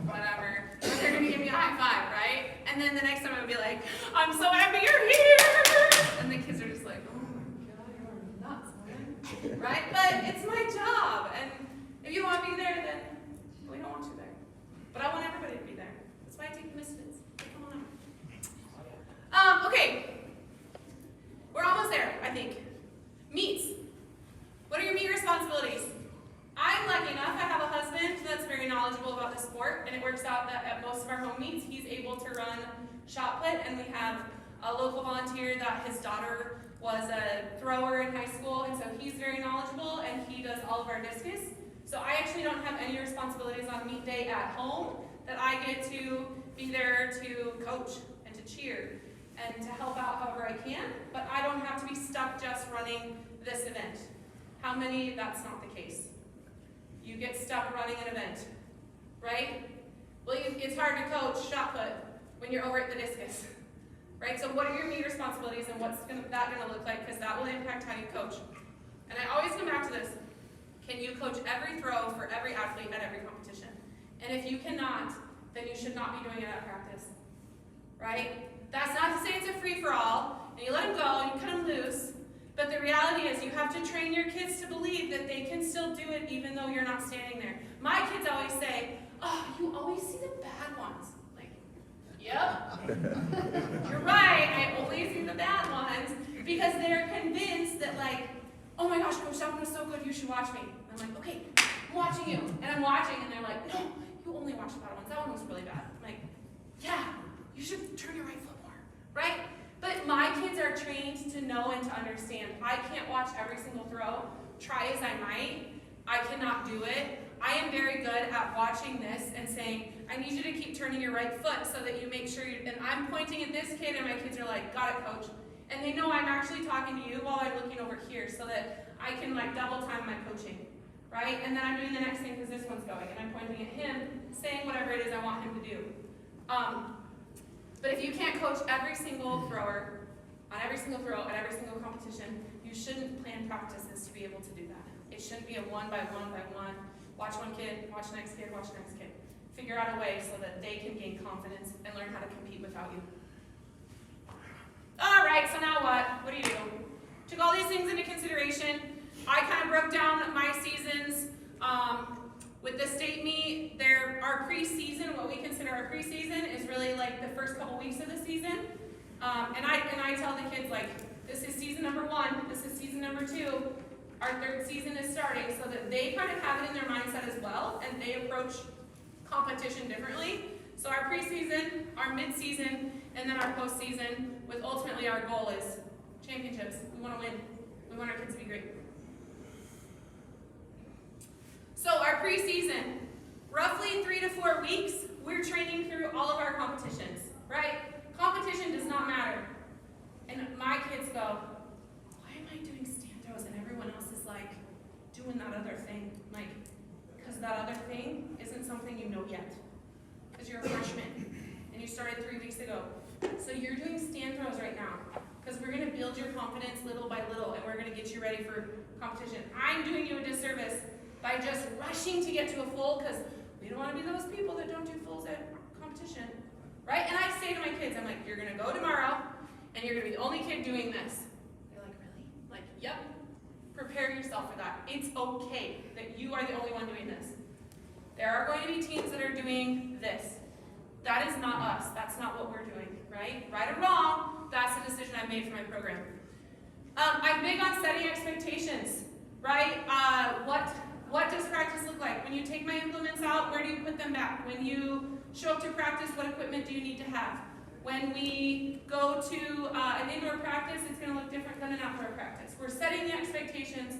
whatever. But they're gonna give me a high five, right? And then the next time I'm gonna be like, I'm so happy you're here! And the kids are just like, oh my god, you're nuts, man. Right? But it's my job, and if you don't want to be there, then we don't want you there. But I want everybody to be there. That's why I take the misfits. Come on out. Okay. We're almost there, I think. Meets. What are your meet responsibilities? I'm lucky enough, I have a husband that's very knowledgeable about the sport, and it works out that at most of our home meets, he's able to run shot put, and we have a local volunteer that his daughter was a thrower in high school, and so he's very knowledgeable, and he does all of our discus. So I actually don't have any responsibilities on meet day at home, that I get to be there to coach and to cheer and to help out however I can, but I don't have to be stuck just running this event. How many, that's not the case. You get stuck running an event, right? Well, it's hard to coach shot put when you're over at the discus, right? So what are your meet responsibilities and what's that gonna look like? Because that will impact how you coach. And I always come back to this. Can you coach every throw for every athlete at every competition? And if you cannot, then you should not be doing it at practice, right? That's not to say it's a free-for-all, and you let them go and you cut them loose. But the reality is you have to train your kids to believe that they can still do it even though you're not standing there. My kids always say, oh, you always see the bad ones. Like, yep. You're right, I only see the bad ones because they're convinced that like, oh my gosh, Coach, that one was so good, you should watch me. I'm like, okay, I'm watching you. And I'm watching and they're like, no, you only watch the bad ones. That one was really bad. I'm like, yeah, you should turn your right foot more, right? But my kids are trained to know and to understand. I can't watch every single throw. Try as I might, I cannot do it. I am very good at watching this and saying, I need you to keep turning your right foot so that you make sure you, and I'm pointing at this kid and my kids are like, got it, coach. And they know I'm actually talking to you while I'm looking over here so that I can like double time my coaching, right? And then I'm doing the next thing because this one's going and I'm pointing at him, saying whatever it is I want him to do. But if you can't coach every single thrower on every single throw at every single competition, you shouldn't plan practices to be able to do that. It shouldn't be a one by one by one. Watch one kid, watch next kid, watch next kid. Figure out a way so that they can gain confidence and learn how to compete without you. All right, so now what? What do you do? Took all these things into consideration. I kind of broke down my seasons. With the state meet, our preseason, what we consider our preseason, is really like the first couple weeks of the season. And I tell the kids, like, this is season number 1, this is season number 2, our 3rd season is starting, so that they kind of have it in their mindset as well, and they approach competition differently. So our preseason, our mid-season, and and then our postseason with ultimately our goal is championships. We want to win. We want our kids to be great. So our preseason, roughly 3 to 4 weeks, we're training through all of our competitions, right? Competition does not matter. And my kids go, why am I doing stand throws and everyone else is like doing that other thing? Like, because that other thing isn't something you know yet. Because you're a freshman and you started 3 weeks ago. So you're doing stand throws right now. Because we're going to build your confidence little by little and we're going to get you ready for competition. I'm doing you a disservice by just rushing to get to a full because we don't want to be those people that don't do fulls at competition. Right? And I say to my kids, I'm like, you're going to go tomorrow and you're going to be the only kid doing this. They're like, really? I'm like, yep. Prepare yourself for that. It's okay that you are the only one doing this. There are going to be teams that are doing this. That is not us. That's not what we're doing, right? Right or wrong, that's the decision I made for my program. I'm big on setting expectations, right? What does practice look like? When you take my implements out, where do you put them back? When you show up to practice, what equipment do you need to have? When we go to an indoor practice, it's going to look different than an outdoor practice. We're setting the expectations,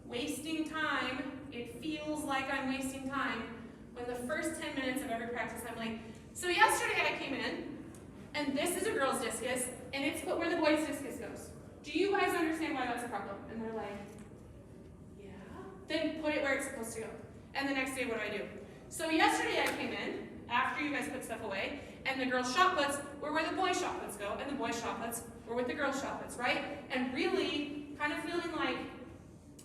wasting time. It feels like I'm wasting time when the first 10 minutes of every practice, I'm like, so yesterday I came in, and this is a girl's discus, and it's put where the boys' discus goes. Do you guys understand why that's a problem? And they're like, yeah. Then put it where it's supposed to go. And the next day, what do? So yesterday I came in, after you guys put stuff away, and the girls' shot puts were where the boys' shot puts go, and the boys' shot puts were with the girls' shot puts, right? And really kind of feeling like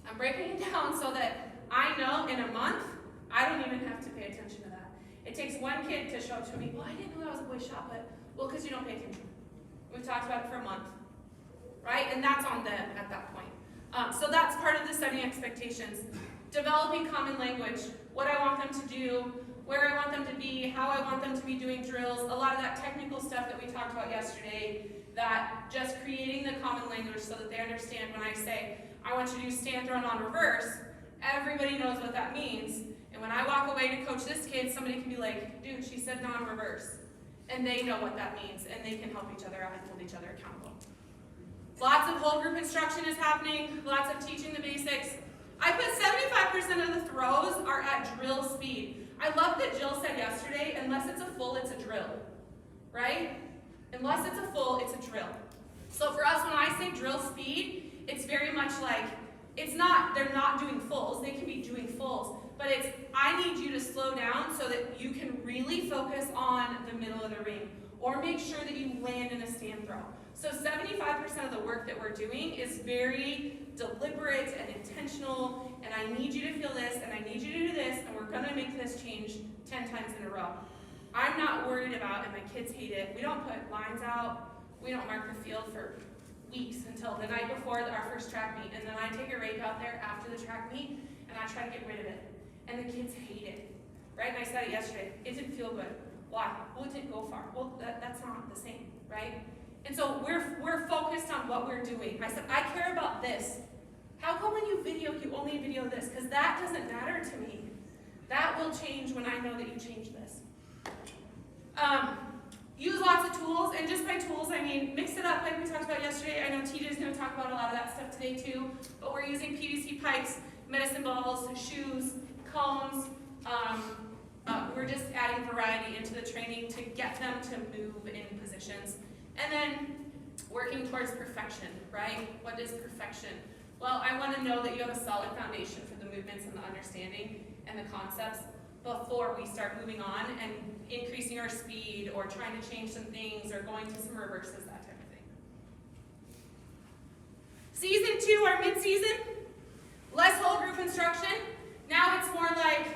I'm breaking it down so that I know in a month, I don't even have to pay attention to that. It takes one kid to show up to me, well, I didn't know that was a boy's shot put. Well, because you don't pay attention. We've talked about it for a month, right? And that's on them at that point. So that's part of the setting expectations. Developing common language, what I want them to do, where I want them to be, how I want them to be doing drills, a lot of that technical stuff that we talked about yesterday, that just creating the common language so that they understand when I say, I want you to do stand throw non-reverse, everybody knows what that means. And when I walk away to coach this kid, somebody can be like, dude, she said non-reverse. And they know what that means, and they can help each other out and hold each other accountable. Lots of whole group instruction is happening, lots of teaching the basics. I put 75% of the throws are at drill speed. I love that Jill said yesterday, unless it's a full, it's a drill, right? Unless it's a full, it's a drill. So for us, when I say drill speed, it's very much like, it's not, they're not doing fulls, they can be doing fulls, but it's, I need you to slow down so that you can really focus on the middle of the ring, or make sure that you land in a stand throw. So 75% of the work that we're doing is very deliberate and intentional, and I need you to feel this, and I need you to do this, and we're gonna make this change 10 times in a row. I'm not worried about, and my kids hate it, we don't put lines out, we don't mark the field for weeks until the night before our first track meet, and then I take a rake out there after the track meet, and I try to get rid of it. And the kids hate it, right? And I said it yesterday, it didn't feel good. Why? Well, it didn't go far. Well, that's not the same, right? And so we're focused on what we're doing. I said, I care about this. How come when you video, you only video this? Because that doesn't matter to me. That will change when I know that you changed this. Use lots of tools, and just by tools, I mean mix it up like we talked about yesterday. I know TJ's going to talk about a lot of that stuff today too, but we're using PVC pipes, medicine balls, shoes, cones. We're just adding variety into the training to get them to move in positions. And then working towards perfection, right? What is perfection? Well, I want to know that you have a solid foundation for the movements and the understanding and the concepts before we start moving on and increasing our speed or trying to change some things or going to some reverses, that type of thing. Season 2, our mid-season, less whole group instruction. Now it's more like,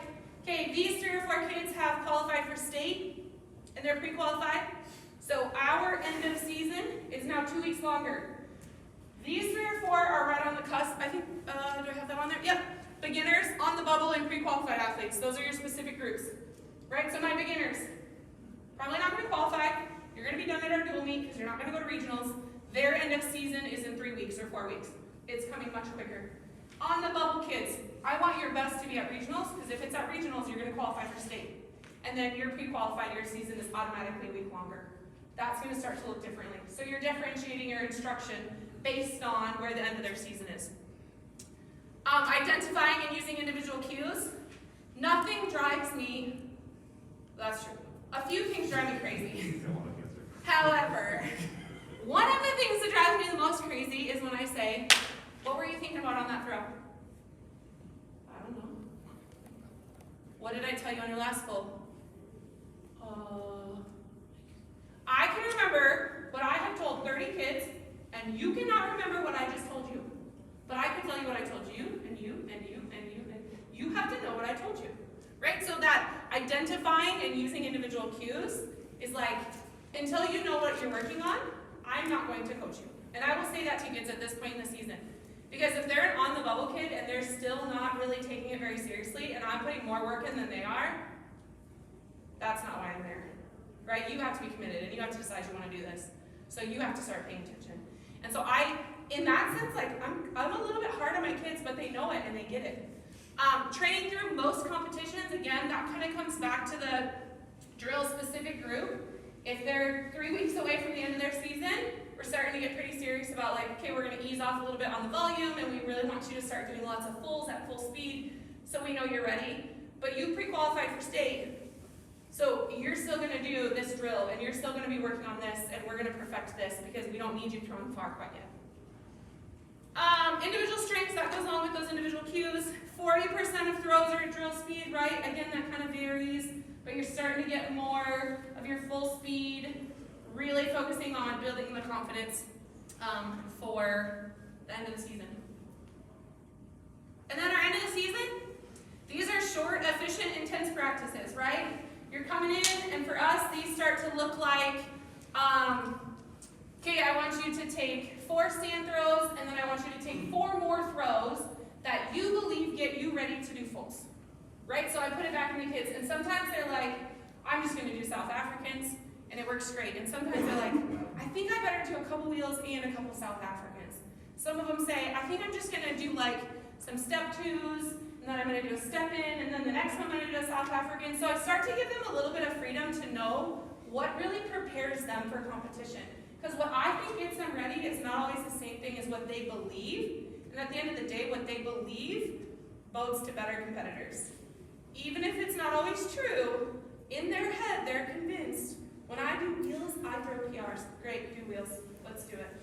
okay, these 3 or 4 kids have qualified for state and they're pre-qualified. So our end of season is now 2 weeks longer. These 3 or 4 are right on the cusp. I think, do I have that on there? Yep. Beginners, on the bubble, and pre-qualified athletes. Those are your specific groups, right? So my beginners, probably not going to qualify. You're going to be done at our dual meet because you're not going to go to regionals. Their end of season is in 3 weeks or 4 weeks. It's coming much quicker. On the bubble kids, I want your best to be at regionals because if it's at regionals, you're going to qualify for state. And then you're pre-qualified, your season is automatically a week longer. that's gonna start to look differently. So you're differentiating your instruction based on where the end of their season is. Identifying and using individual cues. Nothing drives me, that's true. A few things drive me crazy. However, one of the things that drives me the most crazy is when I say, what were you thinking about on that throw? I don't know. What did I tell you on your last goal? I can remember what I have told 30 kids, and you cannot remember what I just told you. But I can tell you what I told you, and you, and you, and you, and you have to know what I told you. Right? So that identifying and using individual cues is like, until you know what you're working on, I'm not going to coach you. And I will say that to kids at this point in the season. Because if they're an on the bubble kid and they're still not really taking it very seriously, and I'm putting more work in than they are, that's not why I'm there. Right? You have to be committed, and you have to decide you want to do this. So you have to start paying attention. And so in that sense, like, I'm a little bit hard on my kids, but they know it and they get it. Training through most competitions, again, that kind of comes back to the drill-specific group. If they're 3 weeks away from the end of their season, we're starting to get pretty serious about like, okay, we're going to ease off a little bit on the volume, and we really want you to start doing lots of fulls at full speed, so we know you're ready. But you pre-qualified for state, so you're still going to do this drill, and you're still going to be working on this, and we're going to perfect this because we don't need you throwing far quite yet. Individual strengths, that goes along with those individual cues. 40% of throws are at drill speed, right? Again, that kind of varies, but you're starting to get more of your full speed, really focusing on building the confidence for the end of the season. And then our end of the season, these are short, efficient, intense practices, right? You're coming in, and for us, these start to look like, okay, I want you to take 4 stand throws, and then I want you to take 4 more throws that you believe get you ready to do fulls, right? So I put it back in the kids, and sometimes they're like, I'm just going to do South Africans, and it works great. And sometimes they're like, I think I better do a couple wheels and a couple South Africans. Some of them say, I think I'm just going to do like some step twos, and then I'm going to do a step in, and then the next one I'm going to do a South African. So I start to give them a little bit of freedom to know what really prepares them for competition. Because what I think gets them ready is not always the same thing as what they believe. And at the end of the day, what they believe bodes to better competitors. Even if it's not always true, in their head, they're convinced, when I do wheels, I throw PRs. Great, do wheels. Let's do it.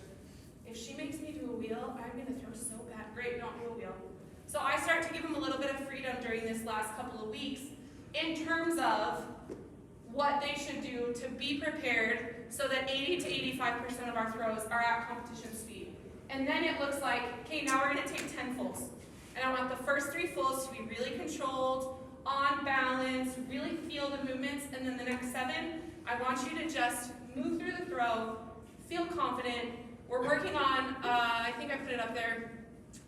If she makes me do a wheel, I'm going to throw so bad. Great, don't do a wheel. So I start to give them a little bit of freedom during this last couple of weeks in terms of what they should do to be prepared so that 80 to 85% of our throws are at competition speed. And then it looks like, okay, now we're going to take 10 fulls. And I want the first 3 fulls to be really controlled, on balance, really feel the movements, and then the next 7, I want you to just move through the throw, feel confident. We're working on, I think I put it up there,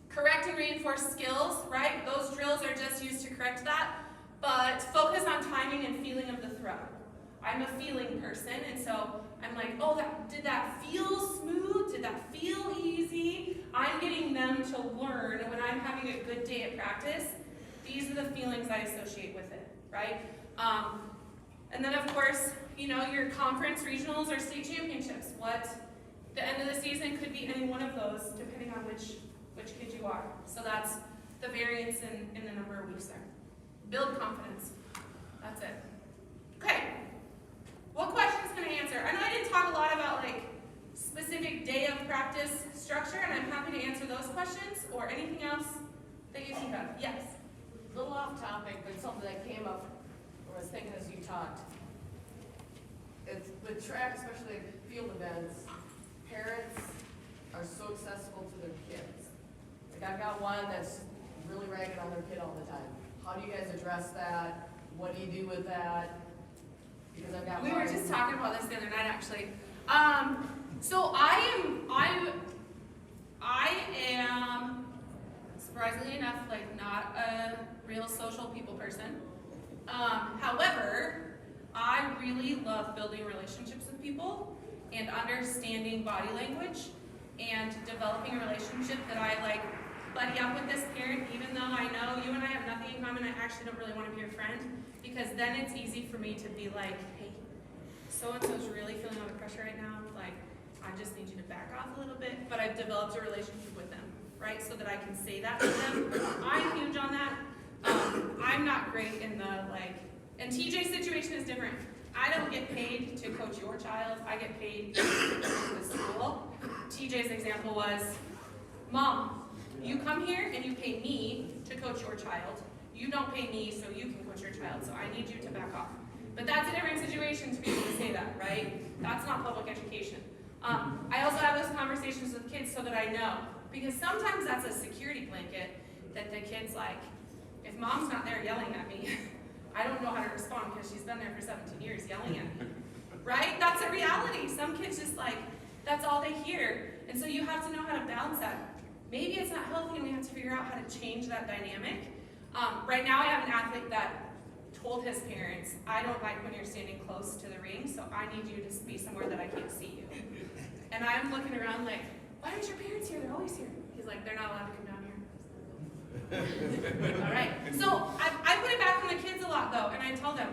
correct and reinforce skills, right? Those drills are just used to correct that, but focus on timing and feeling of the throw. I'm a feeling person, and so I'm like, oh, did that feel smooth? Did that feel easy? I'm getting them to learn, and when I'm having a good day at practice, these are the feelings I associate with it, right? And then, of course, you know, your conference, regionals, or state championships. The end of the season could be any one of those, depending on which kid you are. So that's the variance in the number of weeks there. Build confidence. That's it. Okay. What questions can I answer? I know I didn't talk a lot about like specific day of practice structure, and I'm happy to answer those questions or anything else that you think of. Yes. A little off topic, but something that came up when I was thinking as you talked. It's with track, especially at field events, parents are so accessible to their kids. Like I've got one that's really ragging on their kid all the time. How do you guys address that? What do you do with that? Because I've got We one. were just talking about this the other night, actually. So I am surprisingly enough, like not a real social people person. However, I really love building relationships with people and understanding body language and developing a relationship that I like buddy up with this parent, even though I know you and I have nothing in common. I actually don't really want to be your friend, because then it's easy for me to be like, hey, so-and-so's really feeling under pressure I just need you to back off a little bit, but I've developed a relationship with them, right? So that I can say that to them. I'm huge on that. I'm not great in the and TJ's situation is different. I don't get paid to coach your child, I get paid to coach the school. TJ's example was, Mom, you come here and you pay me to coach your child. You don't pay me so you can coach your child, so I need you to back off. But that's a different situation to be able to say that, right? That's not public education. I also have those conversations with kids so that I know, because sometimes that's a security blanket that the kid's like, if mom's not there yelling at me, I don't know how to respond because she's been there for 17 years yelling at me, right? That's a reality. Some kids just that's all they hear. And so you have to know how to balance that. Maybe it's not healthy and we have to figure out how to change that dynamic. Right now I have an athlete that told his parents, I don't like when you're standing close to the ring, so I need you to be somewhere that I can't see you. And I'm looking around like, why aren't your parents here? They're always here. He's like, they're not allowed to come down here. All right. So I put it back on the kids a lot though, and I tell them,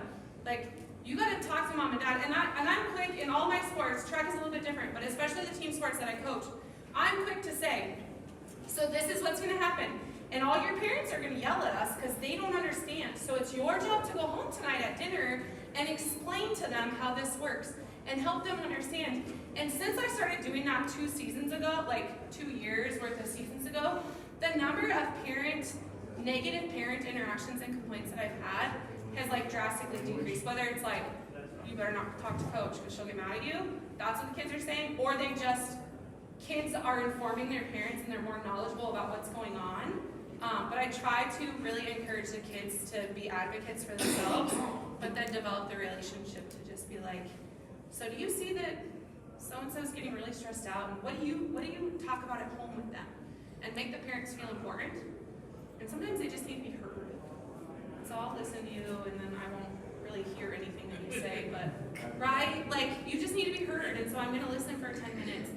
you gotta talk to mom and dad. And I'm quick in all my sports. Track is a little bit different, but especially the team sports that I coach, I'm quick to say, so this is what's gonna happen. And all your parents are gonna yell at us because they don't understand. So it's your job to go home tonight at dinner and explain to them how this works and help them understand. And since I started doing that 2 seasons ago, 2 years worth of seasons ago, the number of negative parent interactions and complaints that I've had has drastically decreased. Whether it's you better not talk to coach because she'll get mad at you, that's what the kids are saying, or kids are informing their parents and they're more knowledgeable about what's going on. But I try to really encourage the kids to be advocates for themselves, but then develop the relationship to just be so do you see that so-and-so is getting really stressed out, and what do you talk about at home with them? And make the parents feel important. And sometimes they just need to be heard. So I'll listen to you, and then I won't really hear anything that you say, but, right? You just need to be heard, and so I'm gonna listen for 10 minutes.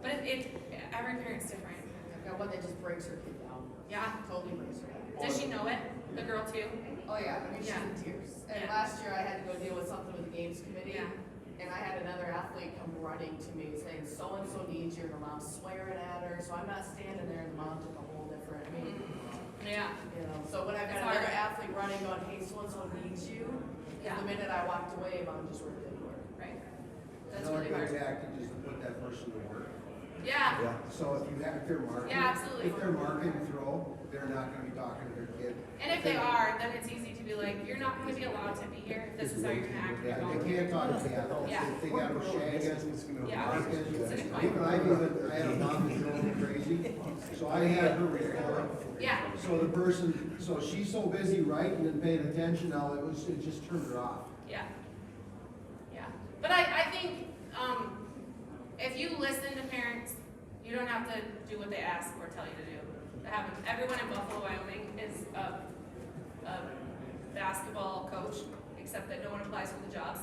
But every parent's different. I've got one that just breaks her kid down. Yeah. Totally breaks her down. Does she know it? The girl too? Oh yeah, she's Yeah. in tears. And Yeah. last year I had to go deal with something with the games committee. Yeah. And I had another athlete come running to me saying, so-and-so needs you, and the mom's swearing at her, so I'm not standing there, and the mom took a whole different, Yeah. so when I've got It's another hard. athlete running going, hey, so-and-so needs you, Yeah. the minute I walked away, mom just ripped into her. Right. That's Another really good hard. tactic is to put that person to work. Yeah. So if they're marking. Yeah, absolutely. If they're marking throw, they're not gonna be talking to their kid. And if they are, then it's easy to be you're not gonna be allowed to be here. This is how you're gonna act. Yeah, You're they can't talk to the adults. Yeah. If they gotta shag us, Yeah. mark us. It's a good point. Even I had a mom that drove me crazy, so I had her record. Yeah. So the person, so she's so busy writing and paying attention now, it just turned her off. Yeah. Yeah. But I think, if you listen to parents, you don't have to do what they ask or tell you to do. Everyone in Buffalo, Wyoming is a basketball coach, except that no one applies for the jobs.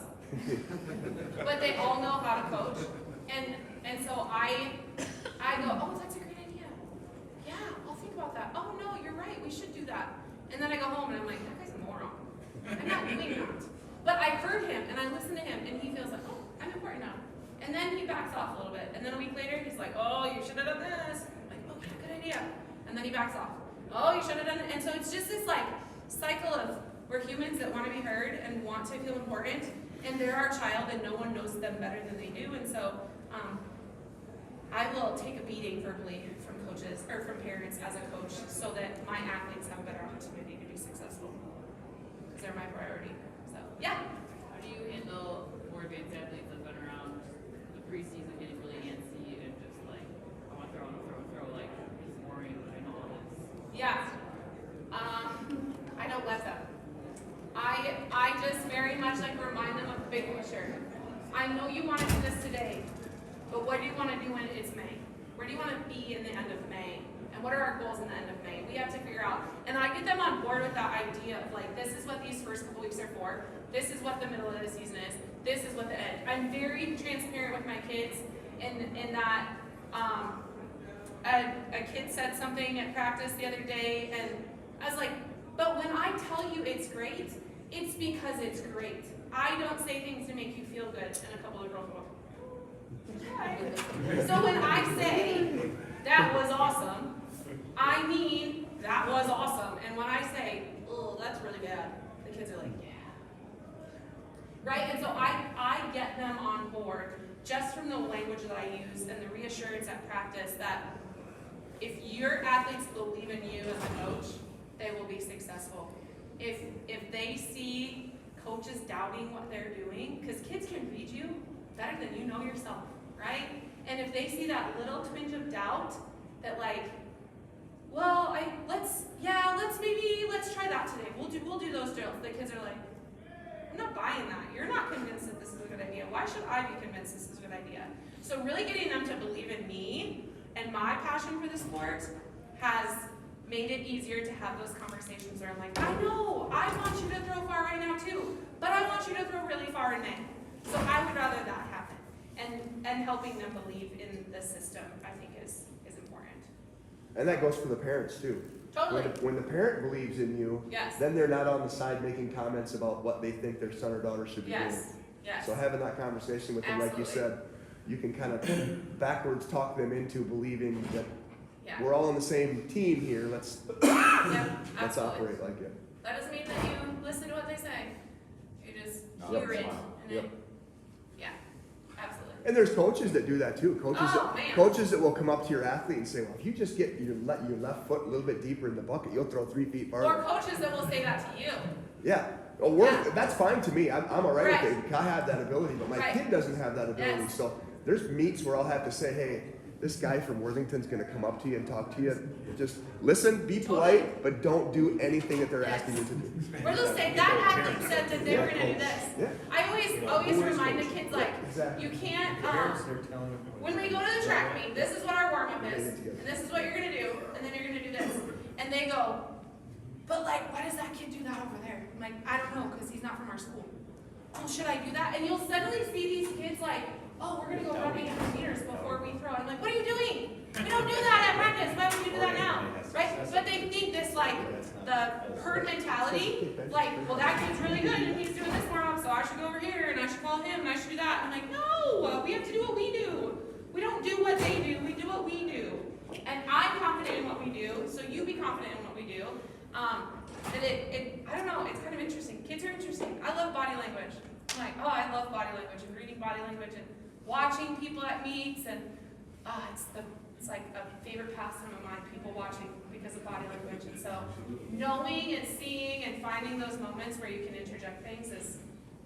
But they all know how to coach. And so I go, oh, that's a great idea. Yeah, I'll think about that. Oh, no, you're right, we should do that. And then I go home and I'm like, that guy's a moron. I'm not doing that. But I heard him and I listened to him and he feels oh, I'm important now. And then he backs off a little bit. And then a week later, he's like, oh, you should have done this. I'm like, oh, yeah, good idea. And then he backs off. Oh, you should have done it. And so it's just this cycle of we're humans that want to be heard and want to feel important. And they're our child and no one knows them better than they do. And so I will take a beating verbally from coaches or from parents as a coach so that my athletes have a better opportunity to be successful. Because they're my priority. So, yeah. How do you handle more advanced athletes that have been around the preseason getting really antsy and just I want to throw, it's boring, I know all this. Yeah. I don't let them. I just very much remind them of the big picture. I know you want to do this today, but what do you want to do when it's May? Where do you want to be in the end of May? And what are our goals in the end of May? We have to figure out. And I get them on board with that idea of this is what these first couple weeks are for. This is what the middle of the season is. This is what the end. I'm very transparent with my kids in that a kid said something at practice the other day, and I was like, but when I tell you it's great, it's because it's great. I don't say things to make you feel good. And a couple of girls go, So when I say, that was awesome, I mean, that was awesome. And when I say, oh, that's really bad, the kids are like, yeah. Right? And so I get them on board just from the language that I use and the reassurance at practice that if your athletes believe in you as a coach, they will be successful. If they see coaches doubting what they're doing, because kids can read you better than you know yourself, right? And if they see that little twinge of doubt, that like, well, let's try that today. We'll do those drills. The kids are like, I'm not buying that. You're not convinced that this is a good idea. Why should I be convinced this is a good idea? So really getting them to believe in me and my passion for the sport has made it easier to have those conversations where I'm like, I know, I want you to throw far right now too, but I want you to throw really far in May. So I would rather that happen. And helping them believe in the system, I think is important. And that goes for the parents too. Totally. When the parent believes in you, Yes. then they're not on the side making comments about what they think their son or daughter should be doing. Yes. Yes. So having that conversation with them, like you Absolutely. said, you can kind of backwards talk them into believing that Yeah. we're all on the same team here. Let's Yeah, let's absolutely. operate like it. That doesn't mean that you listen to what they say. You just Yep. hear it. And Yep. then, yeah, absolutely. And there's coaches that do that too. Oh, man. Coaches that will come up to your athlete and say, "Well, if you just get your left foot a little bit deeper in the bucket, you'll throw 3 feet farther." Or coaches that will say that to you. Yeah. Well, Yeah. that's fine to me. I'm all right Right. with it. I have that ability, but my Right. kid doesn't have that ability. Yes. So there's meets where I'll have to say, "Hey, this guy from Worthington's going to come up to you and talk to you. Just listen, be polite, but don't do anything that they're Yes. asking you to do." Or they'll say, that athlete said that they were gonna do this. Yeah. I always remind the kids, like, Exactly. you can't, when we go to the track meet, this is what our warm-up is, and this is what you're gonna do, and then you're gonna do this. And they go, but like, why does that kid do that over there? I'm like, I don't know, because he's not from our school. Oh, should I do that? And you'll suddenly see these kids like, oh, we're gonna go run 800 meters before we throw. And I'm like, what are you doing? We don't do that at practice. Why would you do that now? Right? But they think this like the herd mentality, like, well, that kid's really good and he's doing this warm-up, so I should go over here and I should call him and I should do that. I'm like, no, we have to do what we do. We don't do what they do, we do what we do. And I'm confident in what we do, so you be confident in what we do. And I don't know, it's kind of interesting. Kids are interesting. I love body language. I'm like, oh, I love body language and reading body language and watching people at meets and it's like a favorite pastime of mine, people watching because of body language. And so knowing and seeing and finding those moments where you can interject things it's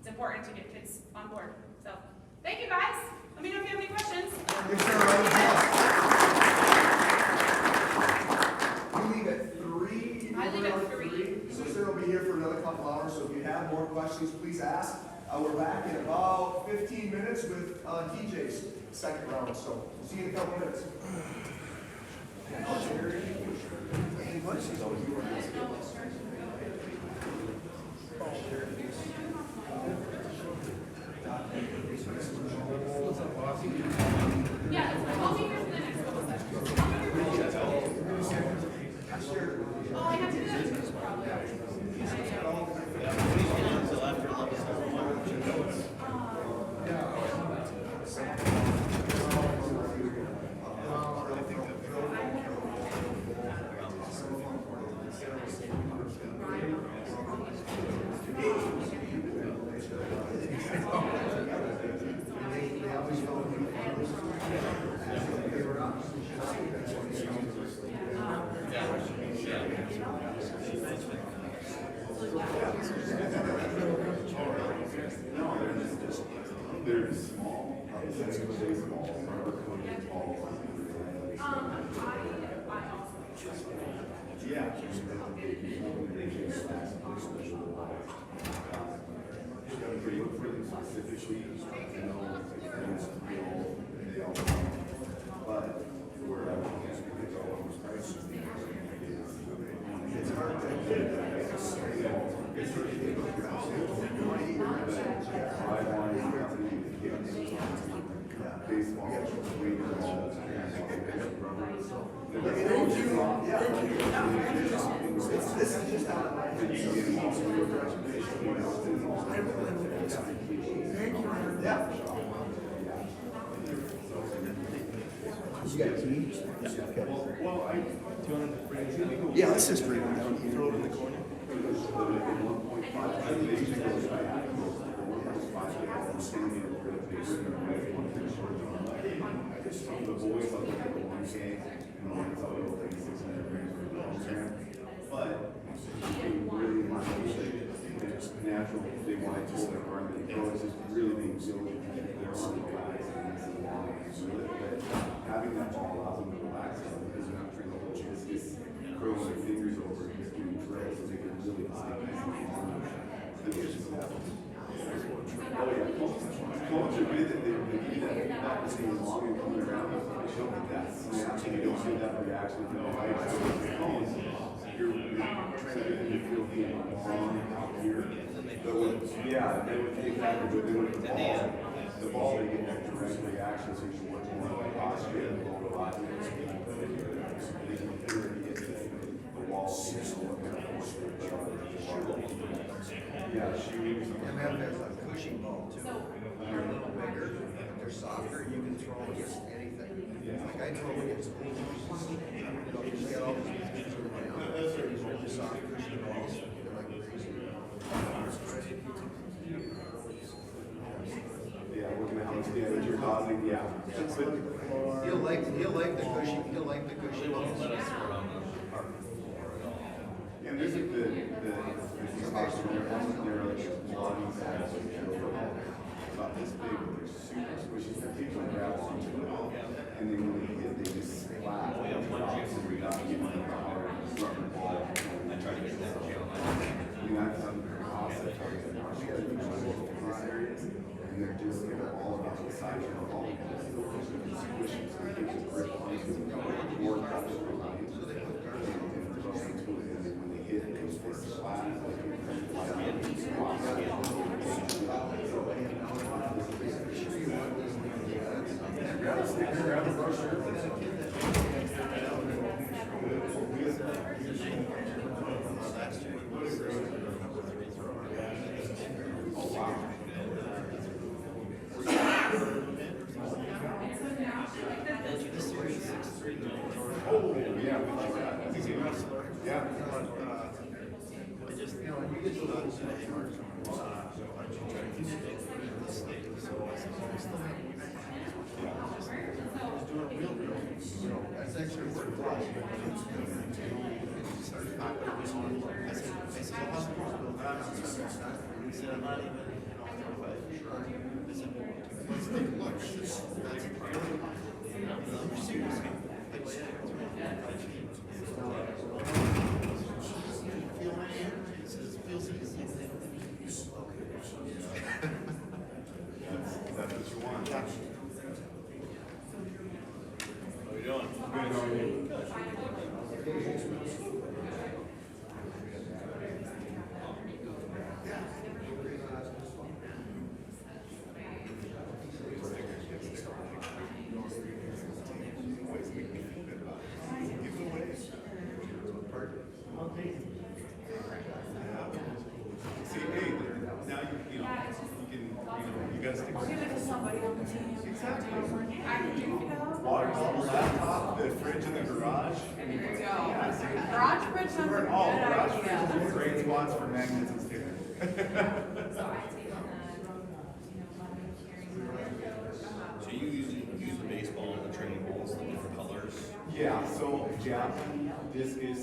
important to get kids on board. So thank you guys. Let me know if you have any questions. Give Sarah a round of applause. We leave at 3. I leave at 3. So Sarah will be here for another couple hours, so if you have more questions, please ask. We're back in about 15 minutes with DJ's second round, so we'll see you in a couple minutes. Yeah, I'll be here for the next couple sessions. Oh, I have to do that too, probably. This is just how yeah. You got a key? Yeah. Okay. Well, I. Yeah, let's just bring it down here. Throw it in the corner. The boys like to have the one game, and the ones out of like 600 grams per program. But they really want to it's natural, they want to hold their environment, they know it's just really being diligent, they're on the guys, and it's a long and good, but having that ball allows them to relax, because they're not trying to hold just curling their fingers over, just doing drills, so they can really Oh yeah, cones are good that they do that, not just being long and coming around, they show like that snap, and you don't see that reaction from the height, so with the cones, you're trying to feel the long out here. But when, yeah, they would take that, but then with the ball, they get that direct reaction, so you should work more on the posture and the lower body. They can hear it, the wall, yeah, shoes. MF has a cushy ball too. They're a little bigger, they're softer, you can throw against anything. Like I throw against pools. You know, you just get all these pieces of ground. These really soft cushy balls, they're like crazy. Yeah, looking at how much damage you're causing, yeah. He'll like the cushy balls. And this is the station they're like long pads, about this big, they're super squishy, that people grab onto it, and then when they hit, they just slap. Oh, yeah, one jigs and without giving them power, rubber ball. I try to get that gel. I mean, I've done offset targets in Australia, in these areas, and they're just, all about the side channel, all of this, squishy, so they get the grip on it, more pressure behind it. And throw into it, and then when they hit, it goes for a slap, like, grab a brochure. Oh, wow. Oh, yeah. Yeah. I just, you know, when you get to those that's actually worth a lot. That's what you want. How you doing? Good, how are you? See, hey, now you know, you guys stick with it. Somebody on the team. Water bottle, laptop, the fridge in the garage. There you go. Garage fridge sounds like a Oh, good garage idea. fridge is great spots for magnets and stickers. So you use the baseball and the training balls, the different colors? Yeah, so javelin, discus.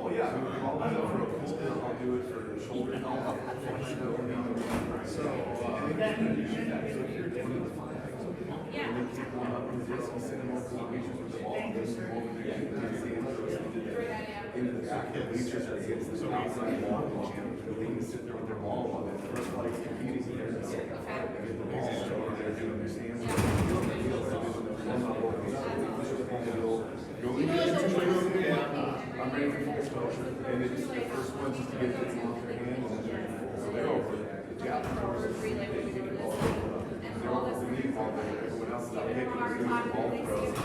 Oh, yeah, I'll do it for the shoulder. Into the back of the bleachers or against the outside wall, they can sit there with their ball on it, the first play's competing here. Get the ball, so they're doing their stands. I'm ready for full exposure, and it's the first one just to get it off their hands, and so they're over it. The job is they get the ball. They're over the knee ball, everyone else is out hitting, they're doing the ball throws.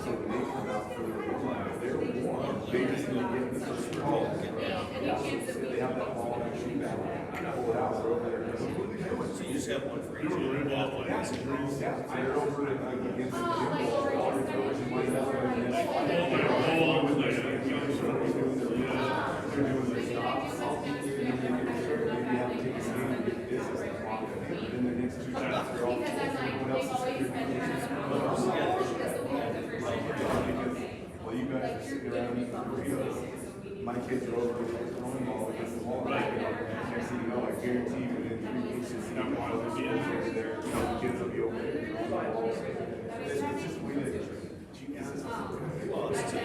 So when they come out for the reply, they're warm, they just need to get in the first throw. They have that ball and shoot that, pull it out, they're over there. So you just have one for each. Yeah, they're over it against the ball, all the throwers and line up, and then they're doing their stops. Maybe have to take a stand and get this as the clock, and then their next two shots, they're all, everyone else is well, you guys are sitting around eating burritos. My kids are over throwing ball against the wall. Next thing you know, I guarantee you, within 3 weeks, it's not one of those kids over there. You know, the kids will be over there throwing balls. It's just the way that it is. Well, it's just,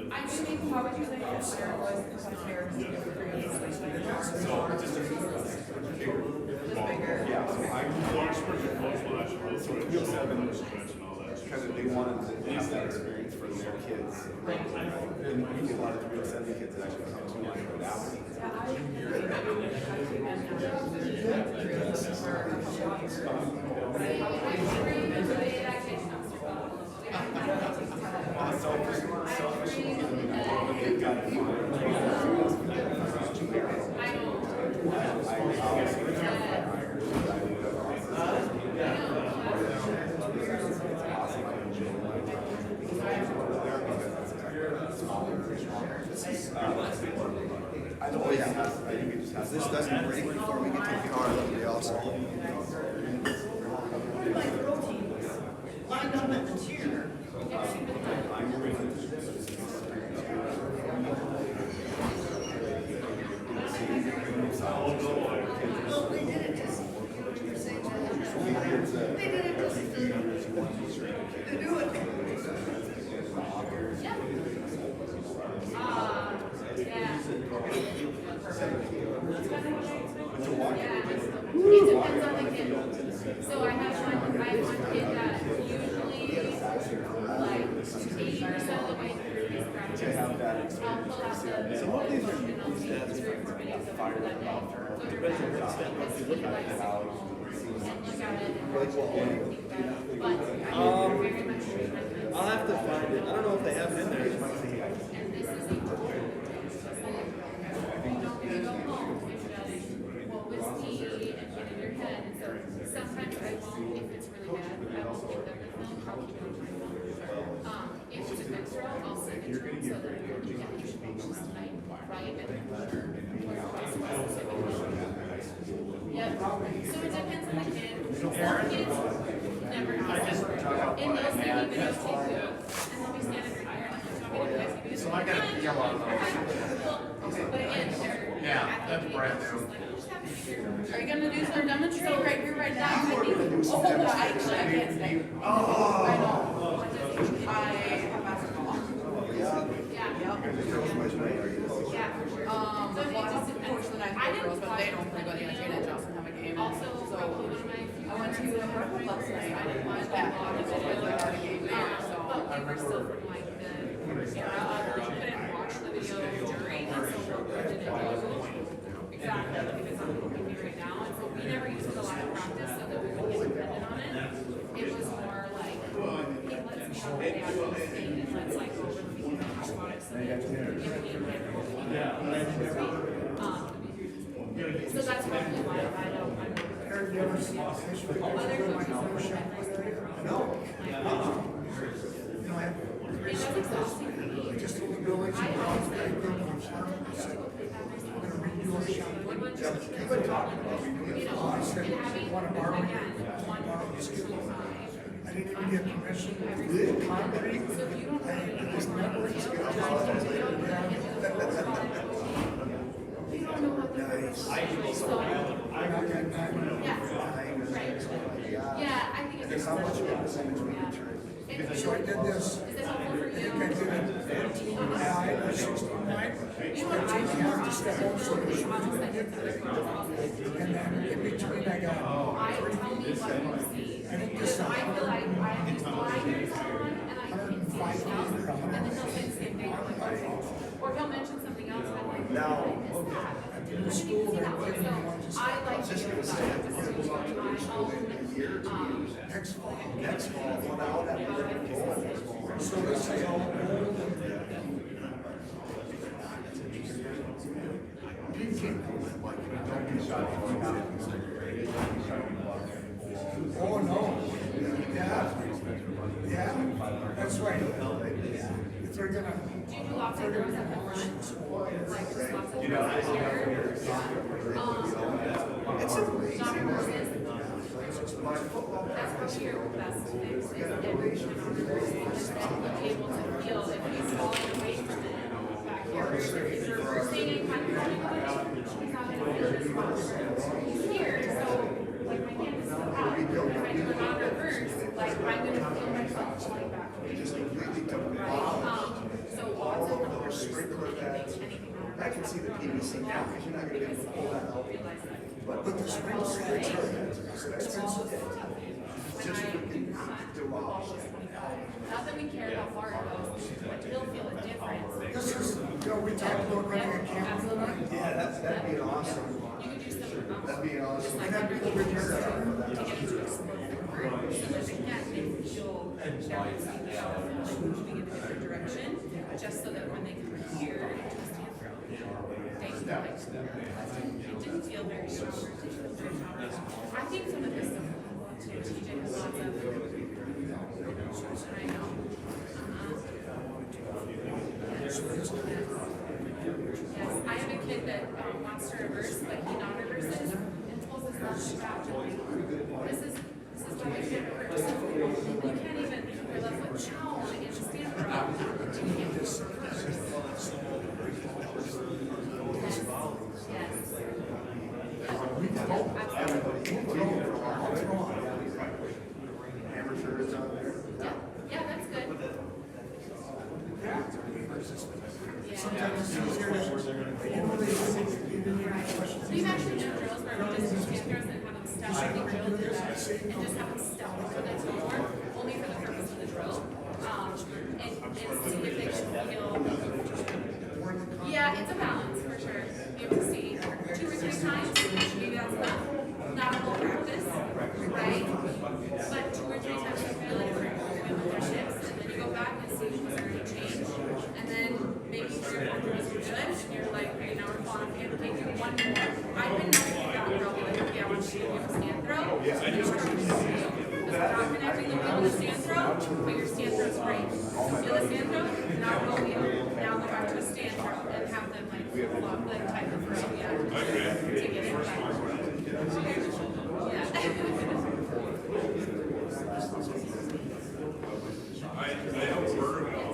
I do think, how would you say that there was Yeah, so they wanted to have that experience for their kids. And we get a lot of real Sunday kids that actually come to like for that. They've got to If this doesn't break before we get to the car, that'd be awesome. Lined up at the tier. Well, they did it just, you were saying that. They did it just to do it. It depends on the kid. So I have one kid that usually, like, 80% of the way through his practice, I'll pull out the and I'll take 3 or 4 videos of it that day. So you're better to look at it and think about it. But I very much treat my kids. I'll have to find it. I don't know if they have it in there. And this is the you don't get to go home if what was me and get in your head. And so sometimes I won't, if it's really bad, I won't give them the film, probably don't try film. If it's a quick throw, I'll send it to them so that I know you get your coaches tonight, right? Yep, so it depends on the kid. Some kids never have. And they'll see me videotape you, and they'll be standing right here, like, "Want me to do this?" So I gotta yell out those. But again, that's brand new. Are you gonna do some demonstration right here, right now? I can't stay. Oh. I know. I have basketball. Yeah. So one of the coach that I play girls, but they don't play, but Jane and Johnson have a game. Also, So probably one of my I went to a Red Bull last night. I didn't watch that long of it, but we were still from like the era of you couldn't watch the video during, and so what we didn't do exactly like if it's on TV right now, and so we never used it a lot of practice so that we would get dependent on it. It was more like, hey, let's be on the day after the state and let's like go over the weekend and talk about it so that we can get a game plan for what we need. So that's probably why I don't. Eric, you ever saw fish with Other coaches no are shot? No. You know, It's exhausting for me. just in the village, I always I say, think I'm sorry. I'm gonna redo a shot. you know, and having, Want to borrow? again, one Borrow the skill. five. I didn't even get permission. Every Concrete. So if you don't have any I just never- you don't know what to do, you don't know what they're doing. So, I got that time. yeah, right. Yeah, I think it's. Because how much of this in between Yeah. turns? So I did this. Is it helpful for I you? think I did it 14 wide or 16 wide. You know what I do more often, so it's almost like it's a And then in between I got I tell me what you see. Because I feel like I have these blinders on and I can't see anything else. And then he'll say the same thing, I'm like, oh. Or he'll mention something else and I'm like, Now, I missed that. in the school, they're putting me on So I like to do that. Just to watch my own, next fall. next fall, one out, that we're going this fall. So this is all old. Oh, no. Yeah. Yeah, that's right. If they're gonna. do you do lots of girls at the front? Like just lots of girls out here? It's amazing. Not versus. My football That's probably your best fix is every is that being able to feel if he's falling away from it back here. If he's reversing and kind of running away, he's not gonna feel his posture. He's here, so like my hand is still out. If I do it on reverse, like I'm gonna feel myself falling back. just completely took me Right? off. So lots of There's numbers. sprinkler beds. I can see the PVC now, because you're not gonna be able to pull that out. Realize that. But the sprinkler heads are expensive. Just freaking do off. Not that we care how far it goes, but he'll feel a difference. This is, you know, we talked about running a camera tonight. Yeah, that'd be awesome. You could do some. That'd be awesome. Like That'd be over here. to get into explosive work, so that they can't feel everything moving in a different direction, just so that when they come here into a stand throw, they feel like, it didn't feel very strong, or it didn't feel very powerful. I think some of this stuff will go too. TJ has lots of, I know. Yes, I have a kid that wants to reverse, but he non-reverses and pulls his left back. This is why I can't reverse. You can't even, your left foot chow against the stand throw. You can't reverse. Yes. Amateurs out there. Yeah, that's good. Sometimes it's easier to, you know, We've actually done drills where we just do stand throws and have them step on the drill to that, and just have them step over the toe more, only for the purpose of the drill. And see if they can feel. Yeah, it's a balance for sure. You have to see 2 or 3 times, maybe that's enough. Not a whole practice, right? But 2 or 3 times you feel like you're with their shifts, and then you go back and see was there any change. And then maybe 3 or 4 drills were good, and you're like, okay, now we're falling again, okay, do 1 more. I've been knowing that probably like, okay, I want you to do a stand throw. Yeah, I just not connecting the wheel to stand throw, but your stand throw's great. Feel the stand throw, now go wheel, now go back to a stand throw, and have them like flip flop, like type of throw, yeah. To get it back. I have heard of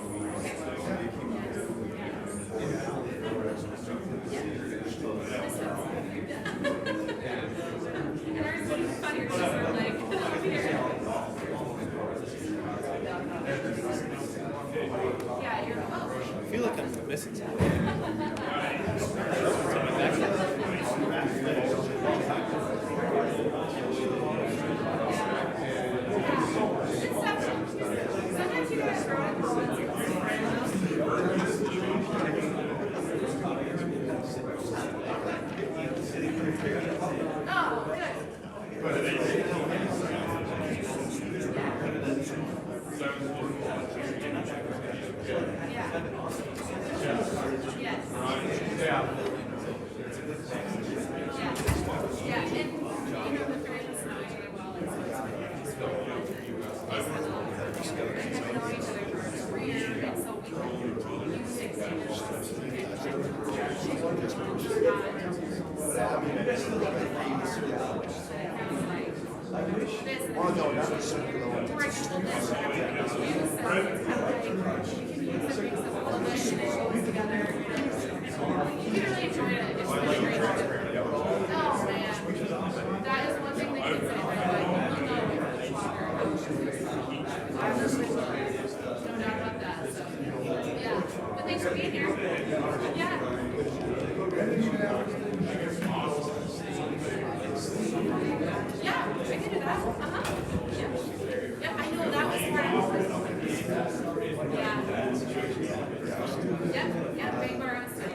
And ours is funnier because we're like, up here. Yeah, you're, oh. I feel like I'm missing something. Yeah. Oh, no, not the circular one. For example, this, you can use some, it's kind of like, you can use the mix of all of it and it goes together. You can really enjoy it. It's really great. Oh, man. That is one thing that kids say, they're like, you know, it's water. No doubt about that, so, yeah. But thanks for being here. Yeah. Yeah, I can do that. Uh-huh. Yeah. Yeah, I know that was part of it. Yeah. Yep, yeah, make our own stuff.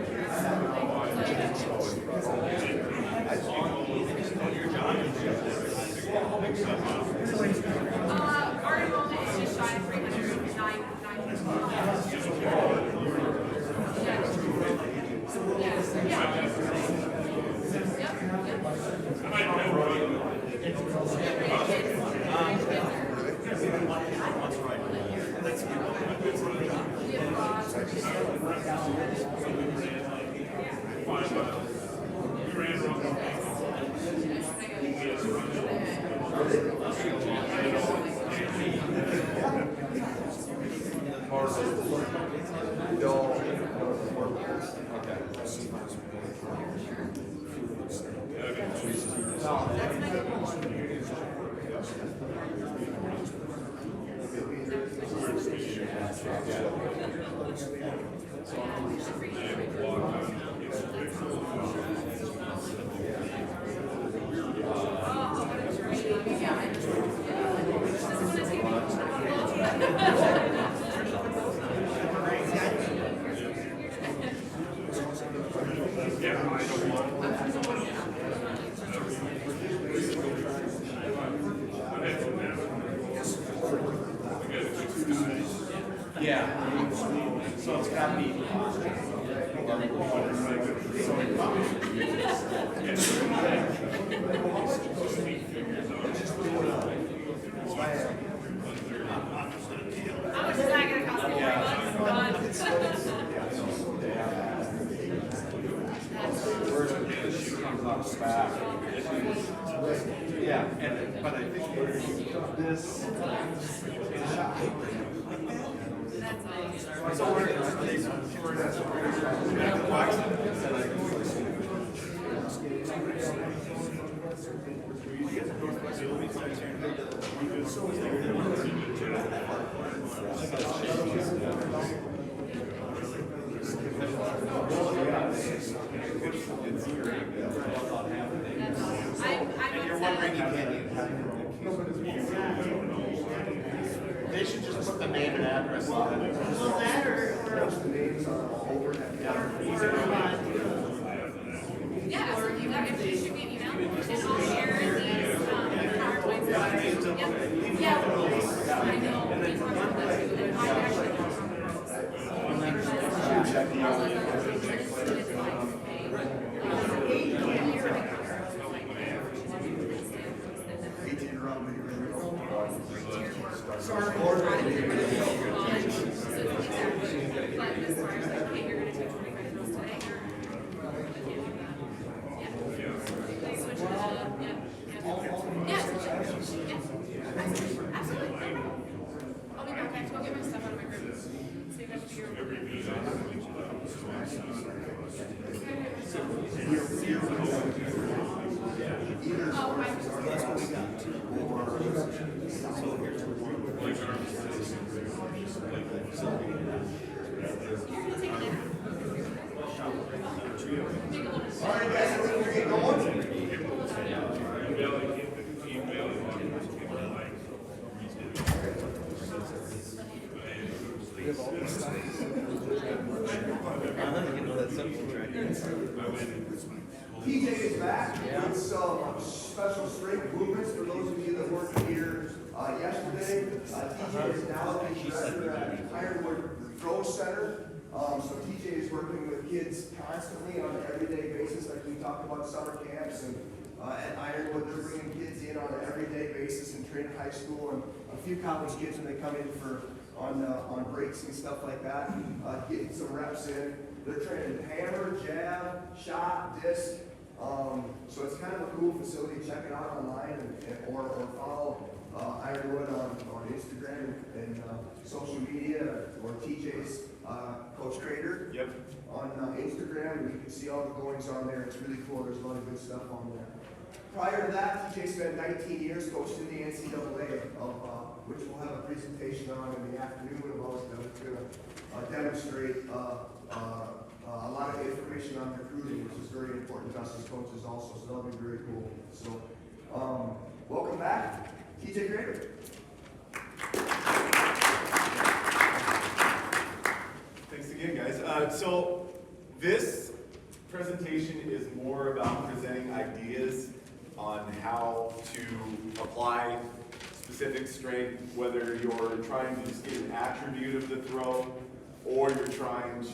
Our enrollment is just shy of 309. Yeah, so it's gotta be. How much is that gonna cost me? Yeah, but I think this. They should just put the name and address on it. So that or Yeah, or you got, if you shoot me an email, and I'll share these, PowerPoints. Yep. Yeah, I know, we talked about that too, and I actually don't TJ is back with some special strength movements for those of you that weren't here yesterday. TJ is now the director at Ironwood Throw Center. So TJ is working with kids constantly on an everyday basis, like we talked about summer camps, and at Ironwood they're bringing kids in on an everyday basis in Trinity High School, and a few college kids when they come in for on breaks and stuff like that, getting some reps in. They're trained hammer, jab, shot, disc. So it's kind of a cool facility. Check it out online or follow Ironwood on Instagram and social media, or TJ's Coach Crater. Yep. On Instagram, and you can see all the goings on there. It's really cool. There's a lot of good stuff on there. Prior to that, TJ spent 19 years coaching the NCAA, which we'll have a presentation on in the afternoon. It's going to demonstrate a lot of information on recruiting, which is very important to us as coaches also, so that'll be very cool. So, welcome back, TJ Crater. Thanks again, guys. So this presentation is more about presenting ideas on how to apply specific strength, whether you're trying to just get an attribute of the throw or you're trying to